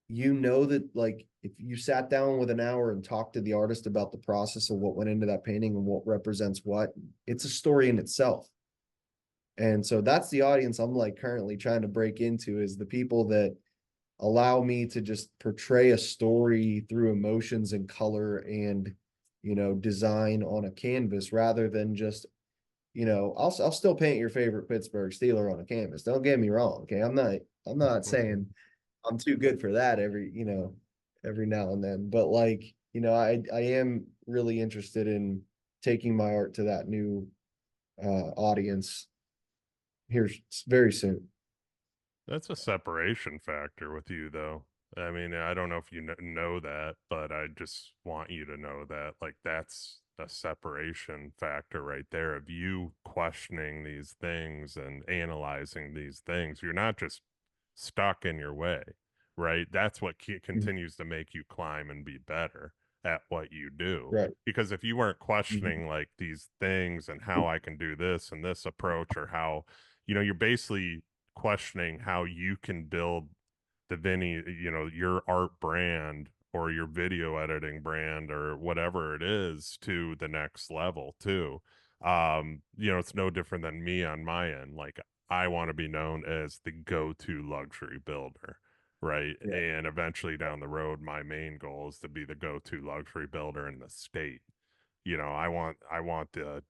that like, if you sat down with an hour and talked to the artist about the process of what went into that painting and what represents what, it's a story in itself. And so that's the audience I'm like currently trying to break into, is the people that allow me to just portray a story through emotions and color and, design on a canvas, rather than just, I'll still paint your favorite Pittsburgh Steeler on a canvas. Don't get me wrong. Okay. I'm not saying I'm too good for that every now and then, but like, I am really interested in taking my art to that new audience here very soon. That's a separation factor with you, though. I mean, I don't know if you know that, but I just want you to know that, like, that's a separation factor right there of you questioning these things and analyzing these things. You're not just stuck in your way, right? That's what Mhm. continues to make you climb and be better at what you do. Right. Because if you weren't Mhm. questioning like these things and how I can do this and this approach, or how, you're basically questioning how you can build the Vinnie, your art brand or your video editing brand or whatever it is to the next level too. It's no different than me on my end. Like, I want to be known as the go-to luxury builder, right? Yeah. And eventually down the road, my main goal is to be the go-to luxury builder in the state. I want the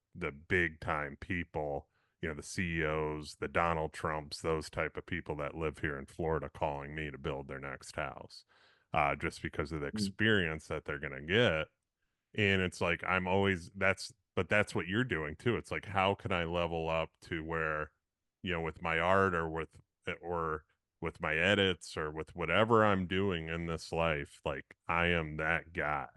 big time people, the CEOs, the Donald Trumps, those type of people that live here in Florida calling me to build their next house, just because of the Mm. experience that they're gonna get. And it's like, I'm always but that's what you're doing too. It's like, how can I level up to where, with my art, or with my edits, or with whatever I'm doing in this life, like, I am that guy.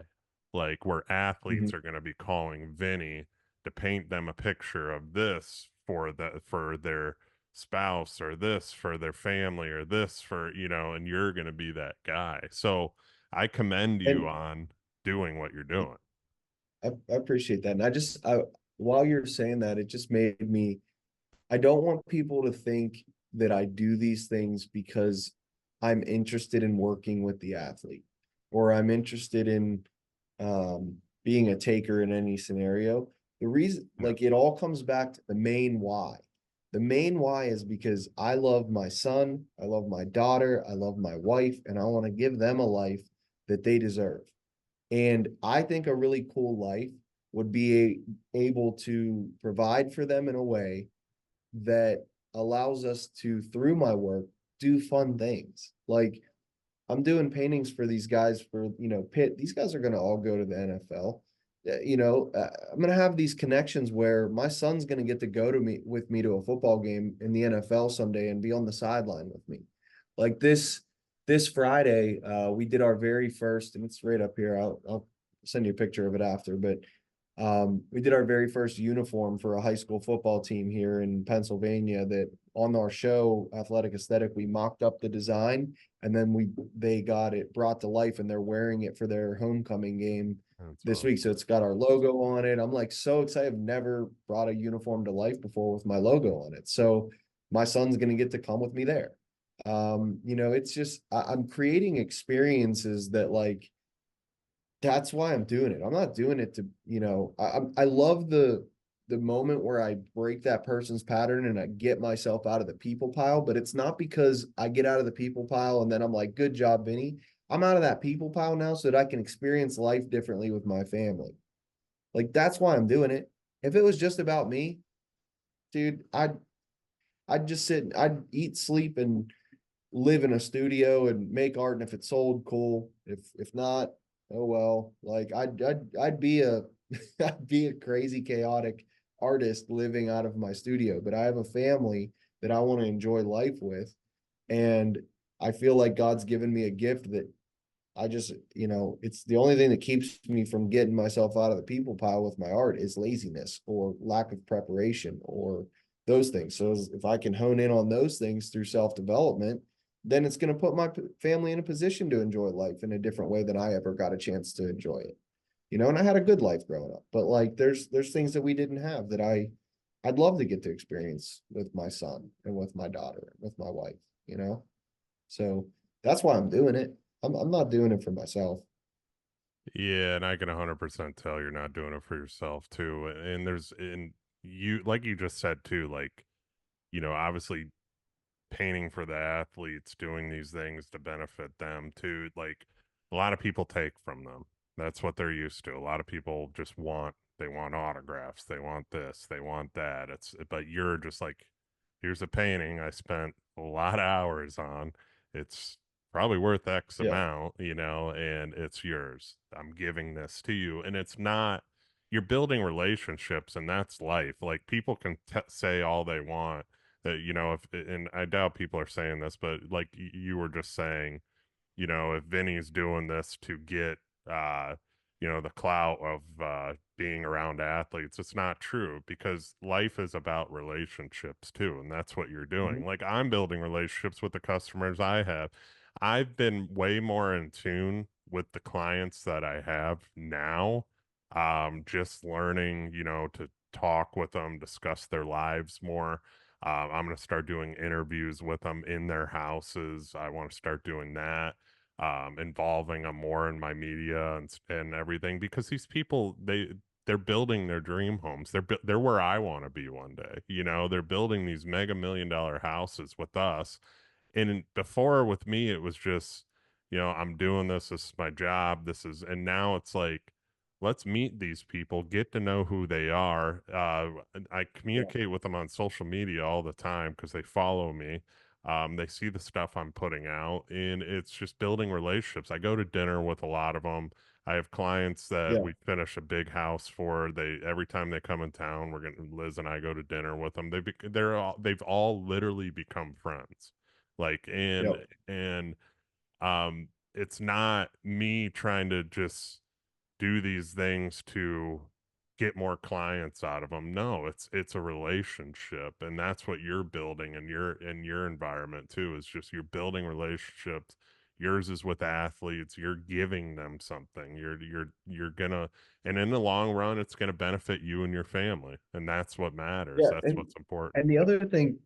Like, where Mhm. athletes are going to be calling Vinny to paint them a picture of this for their spouse, or this for their family, or this for, and you're going to be that guy. So I commend you And on doing what you're doing. I appreciate that. And while you're saying that, it just made me, I don't want people to think that I do these things because I'm interested in working with the athlete, or I'm interested in being a taker in any scenario. The reason, No. like, it all comes back to the main why. The main why is because I love my son, I love my daughter, I love my wife, and I want to give them a life that they deserve. And I think a really cool life would be able to provide for them in a way that allows us to, through my work, do fun things. Like I'm doing paintings for these guys for, Pitt. These guys are going to all go to the NFL. I'm going to have these connections where my son's going to get to go to me with me to a football game in the NFL someday and be on the sideline with me. Like this Friday, we did our very first, and it's right up here. I'll send you a picture of it after, but we did our very first uniform for a high school football team here in Pennsylvania. That on our show, Athletic Aesthetic, we mocked up the design, and then they got it brought to life, and they're wearing it for their homecoming game this week. So it's got our logo on it. I'm like so excited. I've never brought a uniform to life before with my logo on it. So my son's gonna get to come with me there. It's just I'm creating experiences that like that's why I'm doing it. I'm not doing it to, I love the moment where I break that person's pattern and I get myself out of the people pile, but it's not because I get out of the people pile and then I'm like, good job, Vinny. I'm out of that people pile now so that I can experience life differently with my family. Like that's why I'm doing it. If it was just about me, dude, I'd just I'd eat, sleep, and live in a studio and make art. And if it sold, cool. If not, oh well. Like I'd be a I'd be a crazy chaotic artist living out of my studio, but I have a family that I want to enjoy life with, and I feel like God's given me a gift that I just, it's the only thing that keeps me from getting myself out of the people pile with my art is laziness or lack of preparation or those things. So if I can hone in on those things through self-development, then it's going to put my family in a position to enjoy life in a different way than I ever got a chance to enjoy it. And I had a good life growing up, but like there's things that we didn't have that I'd love to get to experience with my son and with my daughter, with my wife. So that's why I'm doing it. I'm not doing it for myself. Yeah, and I can 100% tell you're not doing it for yourself too. And you, like you just said too, like, obviously painting for the athletes, doing these things to benefit them too. Like a lot of people take from them. That's what they're used to. A lot of people just they want autographs, they want this, they want that. But you're just like, here's a painting I spent a lot of hours on. It's probably worth X Yeah. amount, and it's yours. I'm giving this to you. And it's not, you're building relationships, and that's life. Like people can say all they want that, if, and I doubt people are saying this, but like you were just saying, if Vinny's doing this to get, the clout of being around athletes, it's not true because life is about relationships too. And that's what you're doing. Mhm. Like I'm building relationships with the customers I have. I've been way more in tune with the clients that I have now. Just learning, to talk with them, discuss their lives more. I'm going to start doing interviews with them in their houses. I want to start doing that, involving them more in my media and everything because these people they're building their dream homes. They're where I want to be one day. They're building these mega million-dollar houses with us. And before with me, it was just, I'm doing this. This is my job. And now it's like, let's meet these people, get to know who they are. I Yeah. communicate with them on social media all the time because they follow me. They see the stuff I'm putting out, and it's just building relationships. I go to dinner with a lot of them. I have clients that Yeah. we finish a big house for. Every time they come in town, Liz and I go to dinner with them. They've all literally become friends. Like Yep. and it's not me trying to just do these things to get more clients out of them. No, it's a relationship, and that's what you're building in your environment too. Is just you're building relationships. Yours is with athletes. You're giving them something. You're gonna, and in the long run, it's gonna benefit you and your family, and that's what matters. Yeah. That's And what's important. and the other thing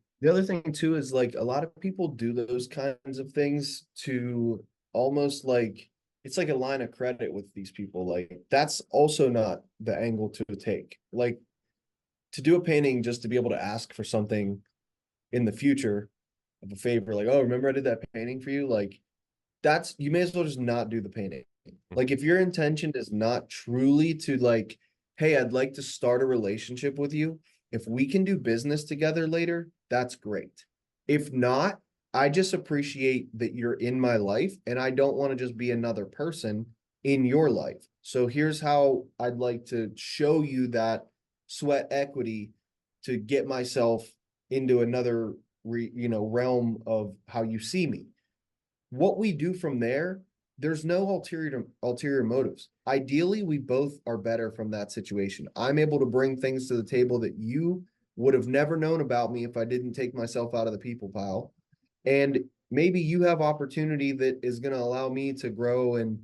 too is like a lot of people do those kinds of things to almost like it's like a line of credit with these people. Like that's also not the angle to take. Like to do a painting just to be able to ask for something in the future of a favor, like, oh, remember I did that painting for you? Like that's you may as well just not do the painting. Mm. Like if your intention is not truly to like hey, I'd like to start a relationship with you. If we can do business together later, that's great. If not, I just appreciate that you're in my life and I don't want to just be another person in your life. So here's how I'd like to show you that sweat equity to get myself into another realm of how you see me. What we do from there, there's no ulterior motives. Ideally, we both are better from that situation. I'm able to bring things to the table that you would have never known about me if I didn't take myself out of the people pile. And maybe you have opportunity that is going to allow me to grow and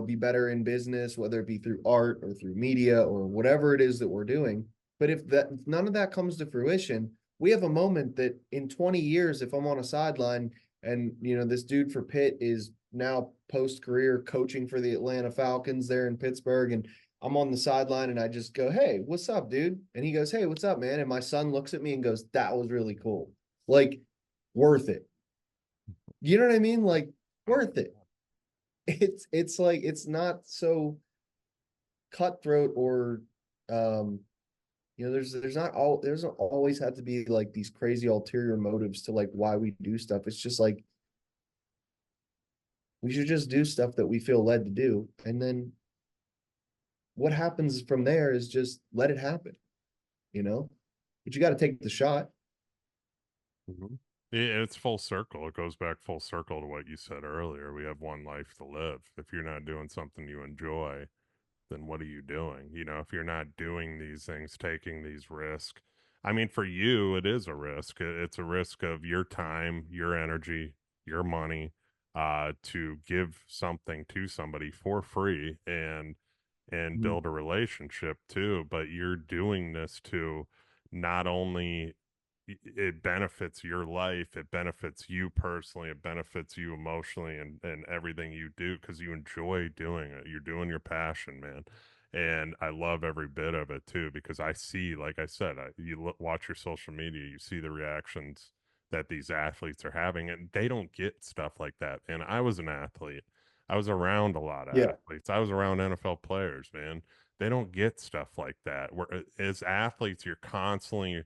be better in business, whether it be through art or through media or whatever it is that we're doing. But if none of that comes to fruition, we have a moment that in 20 years, if I'm on a sideline and this dude for Pitt is now post career coaching for the Atlanta Falcons there in Pittsburgh, and I'm on the sideline and I just go, "Hey, what's up, dude?" And he goes, "Hey, what's up, man?" And my son looks at me and goes, "That was really cool." Like, worth it. You know what I mean? Like, worth it. It's like it's not so cutthroat or there's not always have to be like these crazy ulterior motives to like why we do stuff. It's just like we should just do stuff that we feel led to do, and then what happens from there is just let it happen, you know. But you got to take the shot. Mhm. It's full circle. It goes back full circle to what you said earlier. We have one life to live. If you're not doing something you enjoy, then what are you doing? If you're not doing these things, taking these risks. I mean, for you, it is a risk. It's a risk of your time, your energy, your money, to give something to somebody for free and Mhm. build a relationship too. But you're doing this to not only it benefits your life, it benefits you personally, it benefits you emotionally and everything you do because you enjoy doing it. You're doing your passion, man. And I love every bit of it too because I see, like I said, watch your social media, you see the reactions that these athletes are having, and they don't get stuff like that. And I was an athlete. I was around a lot of Yeah, athletes. I was around NFL players, man. They don't get stuff like that. Where as athletes, you're constantly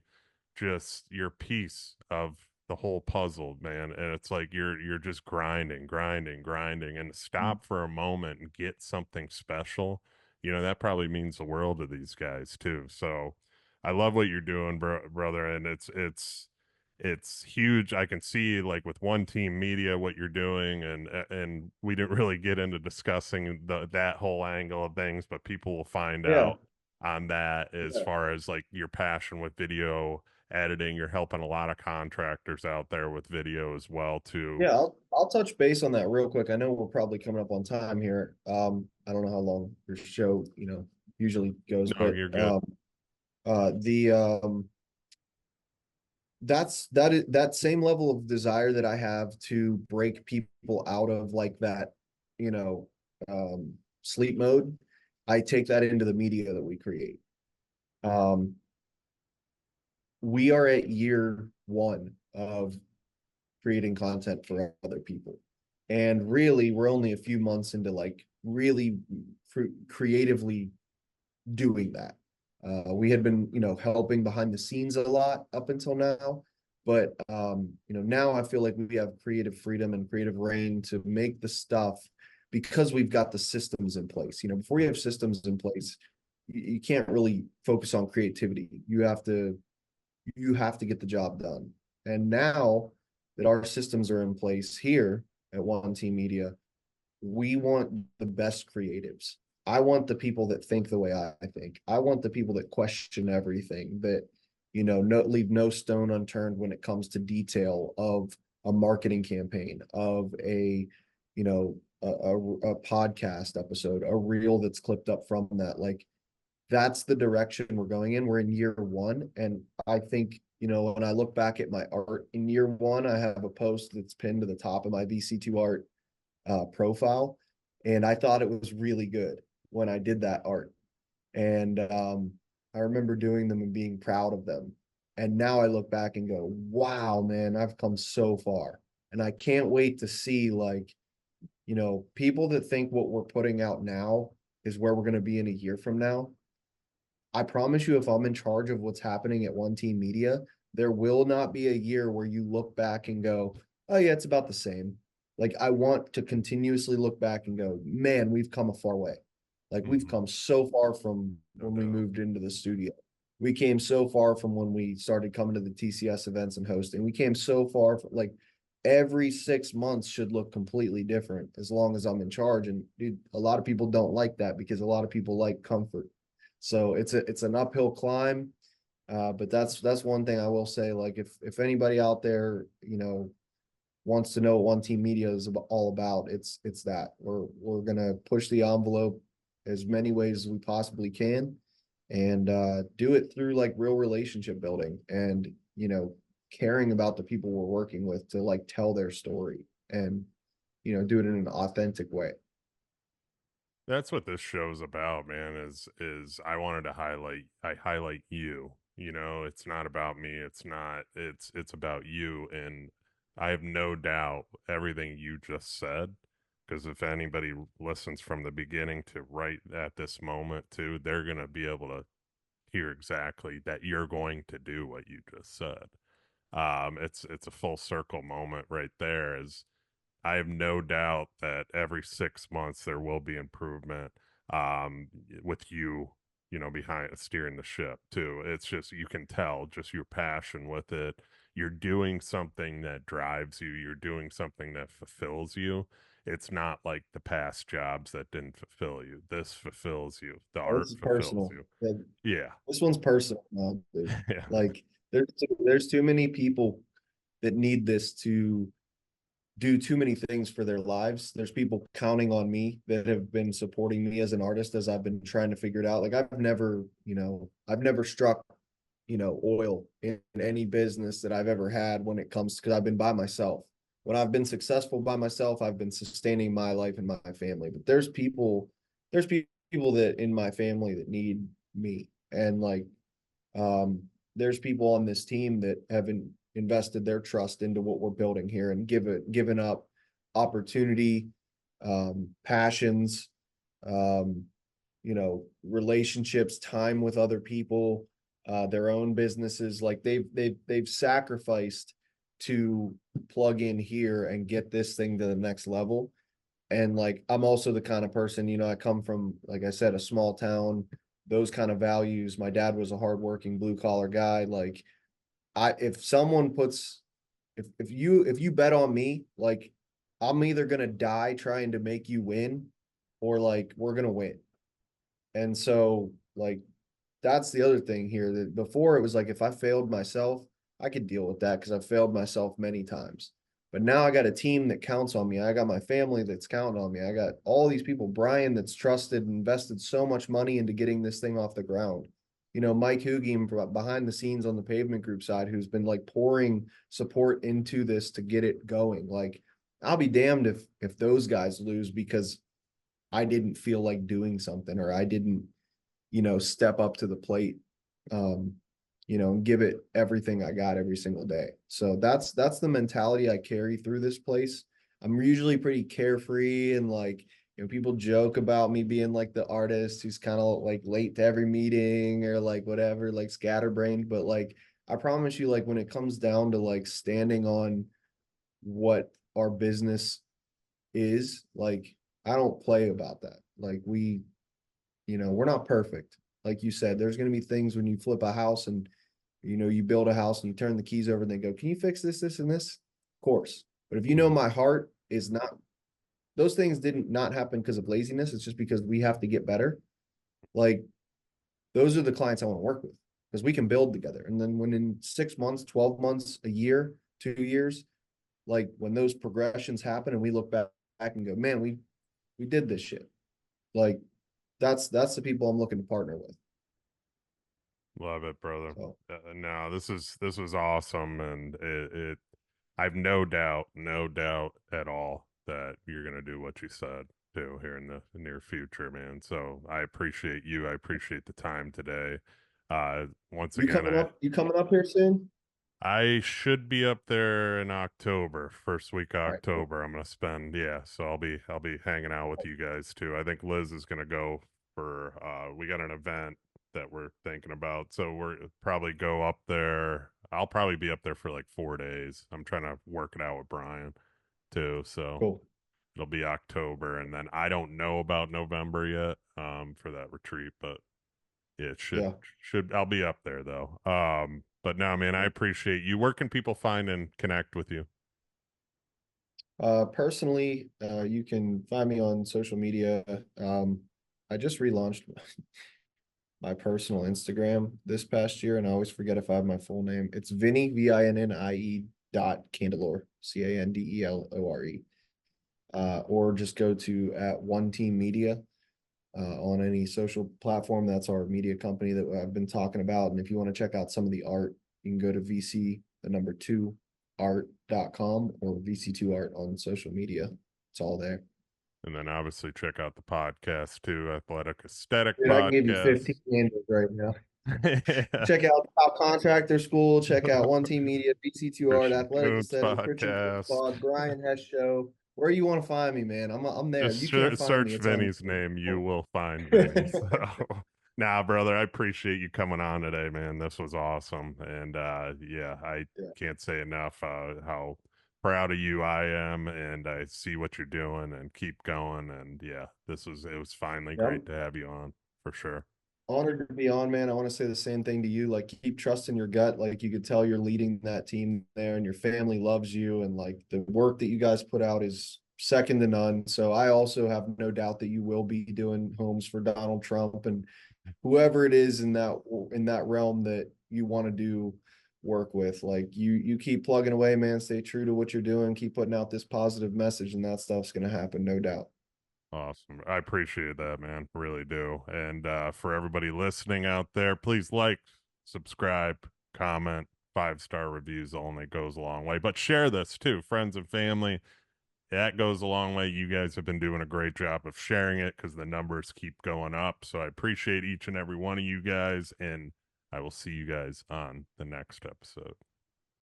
just your piece of the whole puzzle, man. And it's like you're just grinding, grinding, grinding, and to stop for a moment and get something special, that probably means the world to these guys too. So I love what you're doing, brother, and it's huge. I can see like with one team media what you're doing, and we didn't really get into discussing that whole angle of things, but people will find yeah, out on that as yeah. far as like your passion with video editing. You're helping a lot of contractors out there with video as well too. Yeah, I'll touch base on that real quick. I know we're probably coming up on time here. I don't know how long your show, usually goes, No, but you're good. the that same level of desire that I have to break people out of like that, you know, sleep mode. I take that into the media that we create. Um, we are at year one of creating content for other people. And really, we're only a few months into like really creatively doing that. We had been, helping behind the scenes a lot up until now, but now I feel like we have creative freedom and creative reign to make the stuff because we've got the systems in place. Before you have systems in place, you can't really focus on creativity. You have to get the job done. And now that our systems are in place here at One Team Media, we want the best creatives. I want the people that think the way I think. I want the people that question everything, that leave no stone unturned when it comes to detail of a marketing campaign, of a a podcast episode, a reel that's clipped up from that. Like that's the direction we're going in. We're in year one. And I think, when I look back at my art in year one, I have a post that's pinned to the top of my VC2 Art profile. And I thought it was really good when I did that art. And I remember doing them and being proud of them. And now I look back and go, wow, man, I've come so far. And I can't wait to see like, people that think what we're putting out now is where we're going to be in a year from now. I promise you, if I'm in charge of what's happening at One Team Media, there will not be a year where you look back and go, oh, yeah, it's about the same. Like, I want to continuously look back and go, man, we've come a far way. Like, we've Mhm. come so far from No when we doubt. moved into the studio. We came so far from when we started coming to the TCS events and hosting. We came so far from like every 6 months should look completely different as long as I'm in charge. And dude, a lot of people don't like that because a lot of people like comfort. So it's an uphill climb. But that's one thing I will say. Like if anybody out there, wants to know what One Team Media is all about, it's that we're gonna push the envelope as many ways as we possibly can, and do it through like real relationship building and caring about the people we're working with to like tell their story and do it in an authentic way. That's what this show's about, man, is I highlight you. You know, it's not about me. It's about you. And I have no doubt everything you just said, because if anybody listens from the beginning to right at this moment too, they're gonna be able to hear exactly that you're going to do what you just said. It's a full circle moment right there. Is I have no doubt that every 6 months there will be improvement, with you, behind steering the ship too. It's just, you can tell just your passion with it. You're doing something that drives you. You're doing something that fulfills you. It's not like the past jobs that didn't fulfill you. This fulfills you. The art This is fulfills personal. you. Like, Yeah. this one's personal now, dude. Yeah. Like there's too many people that need this to do too many things for their lives. There's people counting on me that have been supporting me as an artist as I've been trying to figure it out. Like I've never struck, oil in any business that I've ever had when it comes because I've been by myself. When I've been successful by myself, I've been sustaining my life and my family. But there's people that in my family that need me. And like um, there's people on this team that haven't invested their trust into what we're building here and given up opportunity, passions, relationships, time with other people, their own businesses. Like they've sacrificed to plug in here and get this thing to the next level. And like I'm also the kind of person, I come from, like I said, a small town, those kind of values. My dad was a hardworking blue collar guy. Like if someone puts if you bet on me, like I'm either gonna die trying to make you win or like we're gonna win. And so like that's the other thing here that before it was like if I failed myself, I could deal with that because I've failed myself many times. But now I got a team that counts on me. I got my family that's counting on me. I got all these people, Brian that's trusted and invested so much money into getting this thing off the ground. Mike Hugiem behind the scenes on the pavement group side, who's been like pouring support into this to get it going. Like, I'll be damned if those guys lose because I didn't feel like doing something or I didn't step up to the plate, um, and give it everything I got every single day. So that's the mentality I carry through this place. I'm usually pretty carefree and like, people joke about me being like the artist who's kind of like late to every meeting or like whatever, like scatterbrained. But like, I promise you, like when it comes down to like standing on what our business is, like I don't play about that. Like we're not perfect. Like you said, there's going to be things when you flip a house and, you build a house and you turn the keys over and they go, can you fix this, this, and this? Of course. But if Mhm. my heart is not, those things didn't not happen because of laziness. It's just because we have to get better. Like those are the clients I want to work with because we can build together. And then when in 6 months, 12 months, a year, 2 years, like when those progressions happen and we look back and go, man, we did this shit. Like that's the people I'm looking to partner with. Love it, brother. So No, this was awesome, and I've no doubt, no doubt at all that you're gonna do what you said too here in the near future, man. So I appreciate you. I appreciate the time today. Once again, you coming up here soon? I should be up there in October, first week of All right, cool. October. I'm gonna spend, yeah, so I'll be hanging out with you guys too. I think Liz is gonna go for we got an event that we're thinking about. So we're probably go up there. I'll probably be up there for like 4 days. I'm trying to work it out with Brian too. So Cool. it'll be October, and then I don't know about November yet for that retreat, but yeah, it Yeah. should I'll be up there though. But no, man, I appreciate you. Where can people find and connect with you? Personally, you can find me on social media. I just relaunched my personal Instagram this past year, and I always forget if I have my full name. It's Vinnie, Vinnie .Candelore, Candelore. Or just go to at One Team Media on any social platform. That's our media company that I've been talking about. And if you want to check out some of the art, you can go to VC, the number two, art.com or VC2 Art on social media. It's all there. And then obviously check out the podcast too, Athletic Aesthetic Dude, I can give you Podcast. 15 handles right now. Yeah. Check out Top Contractor School. Check out One Team Media, BC2 Art, Christian Athletic Kuntz Aesthetics, Richard Kuntz Podcast. Pod, Brian Hess Show. Where you want to find me, man? I'm there. If Just you can't find me, search it's on Vinny's name. You you. will find Vinny. So, nah, brother, I appreciate you coming on today, man. This was awesome. And yeah, I Yeah. can't say enough how proud of you I am. And I see what you're doing and keep going. And yeah, it was finally Yeah, great I'm to have you on for sure. honored to be on, man. I want to say the same thing to you. Like, keep trusting your gut. Like, you could tell you're leading that team there, and your family loves you. And like the work that you guys put out is second to none. So I also have no doubt that you will be doing homes for Donald Trump and whoever it is in that realm that you want to do work with. Like, you keep plugging away, man. Stay true to what you're doing. Keep putting out this positive message, and that stuff's gonna happen, no doubt. Awesome. I appreciate that, man. Really do. And for everybody listening out there, please like, subscribe, comment, 5-star reviews only goes a long way. But share this too, friends and family. That goes a long way. You guys have been doing a great job of sharing it because the numbers keep going up. So I appreciate each and every one of you guys, and I will see you guys on the next episode.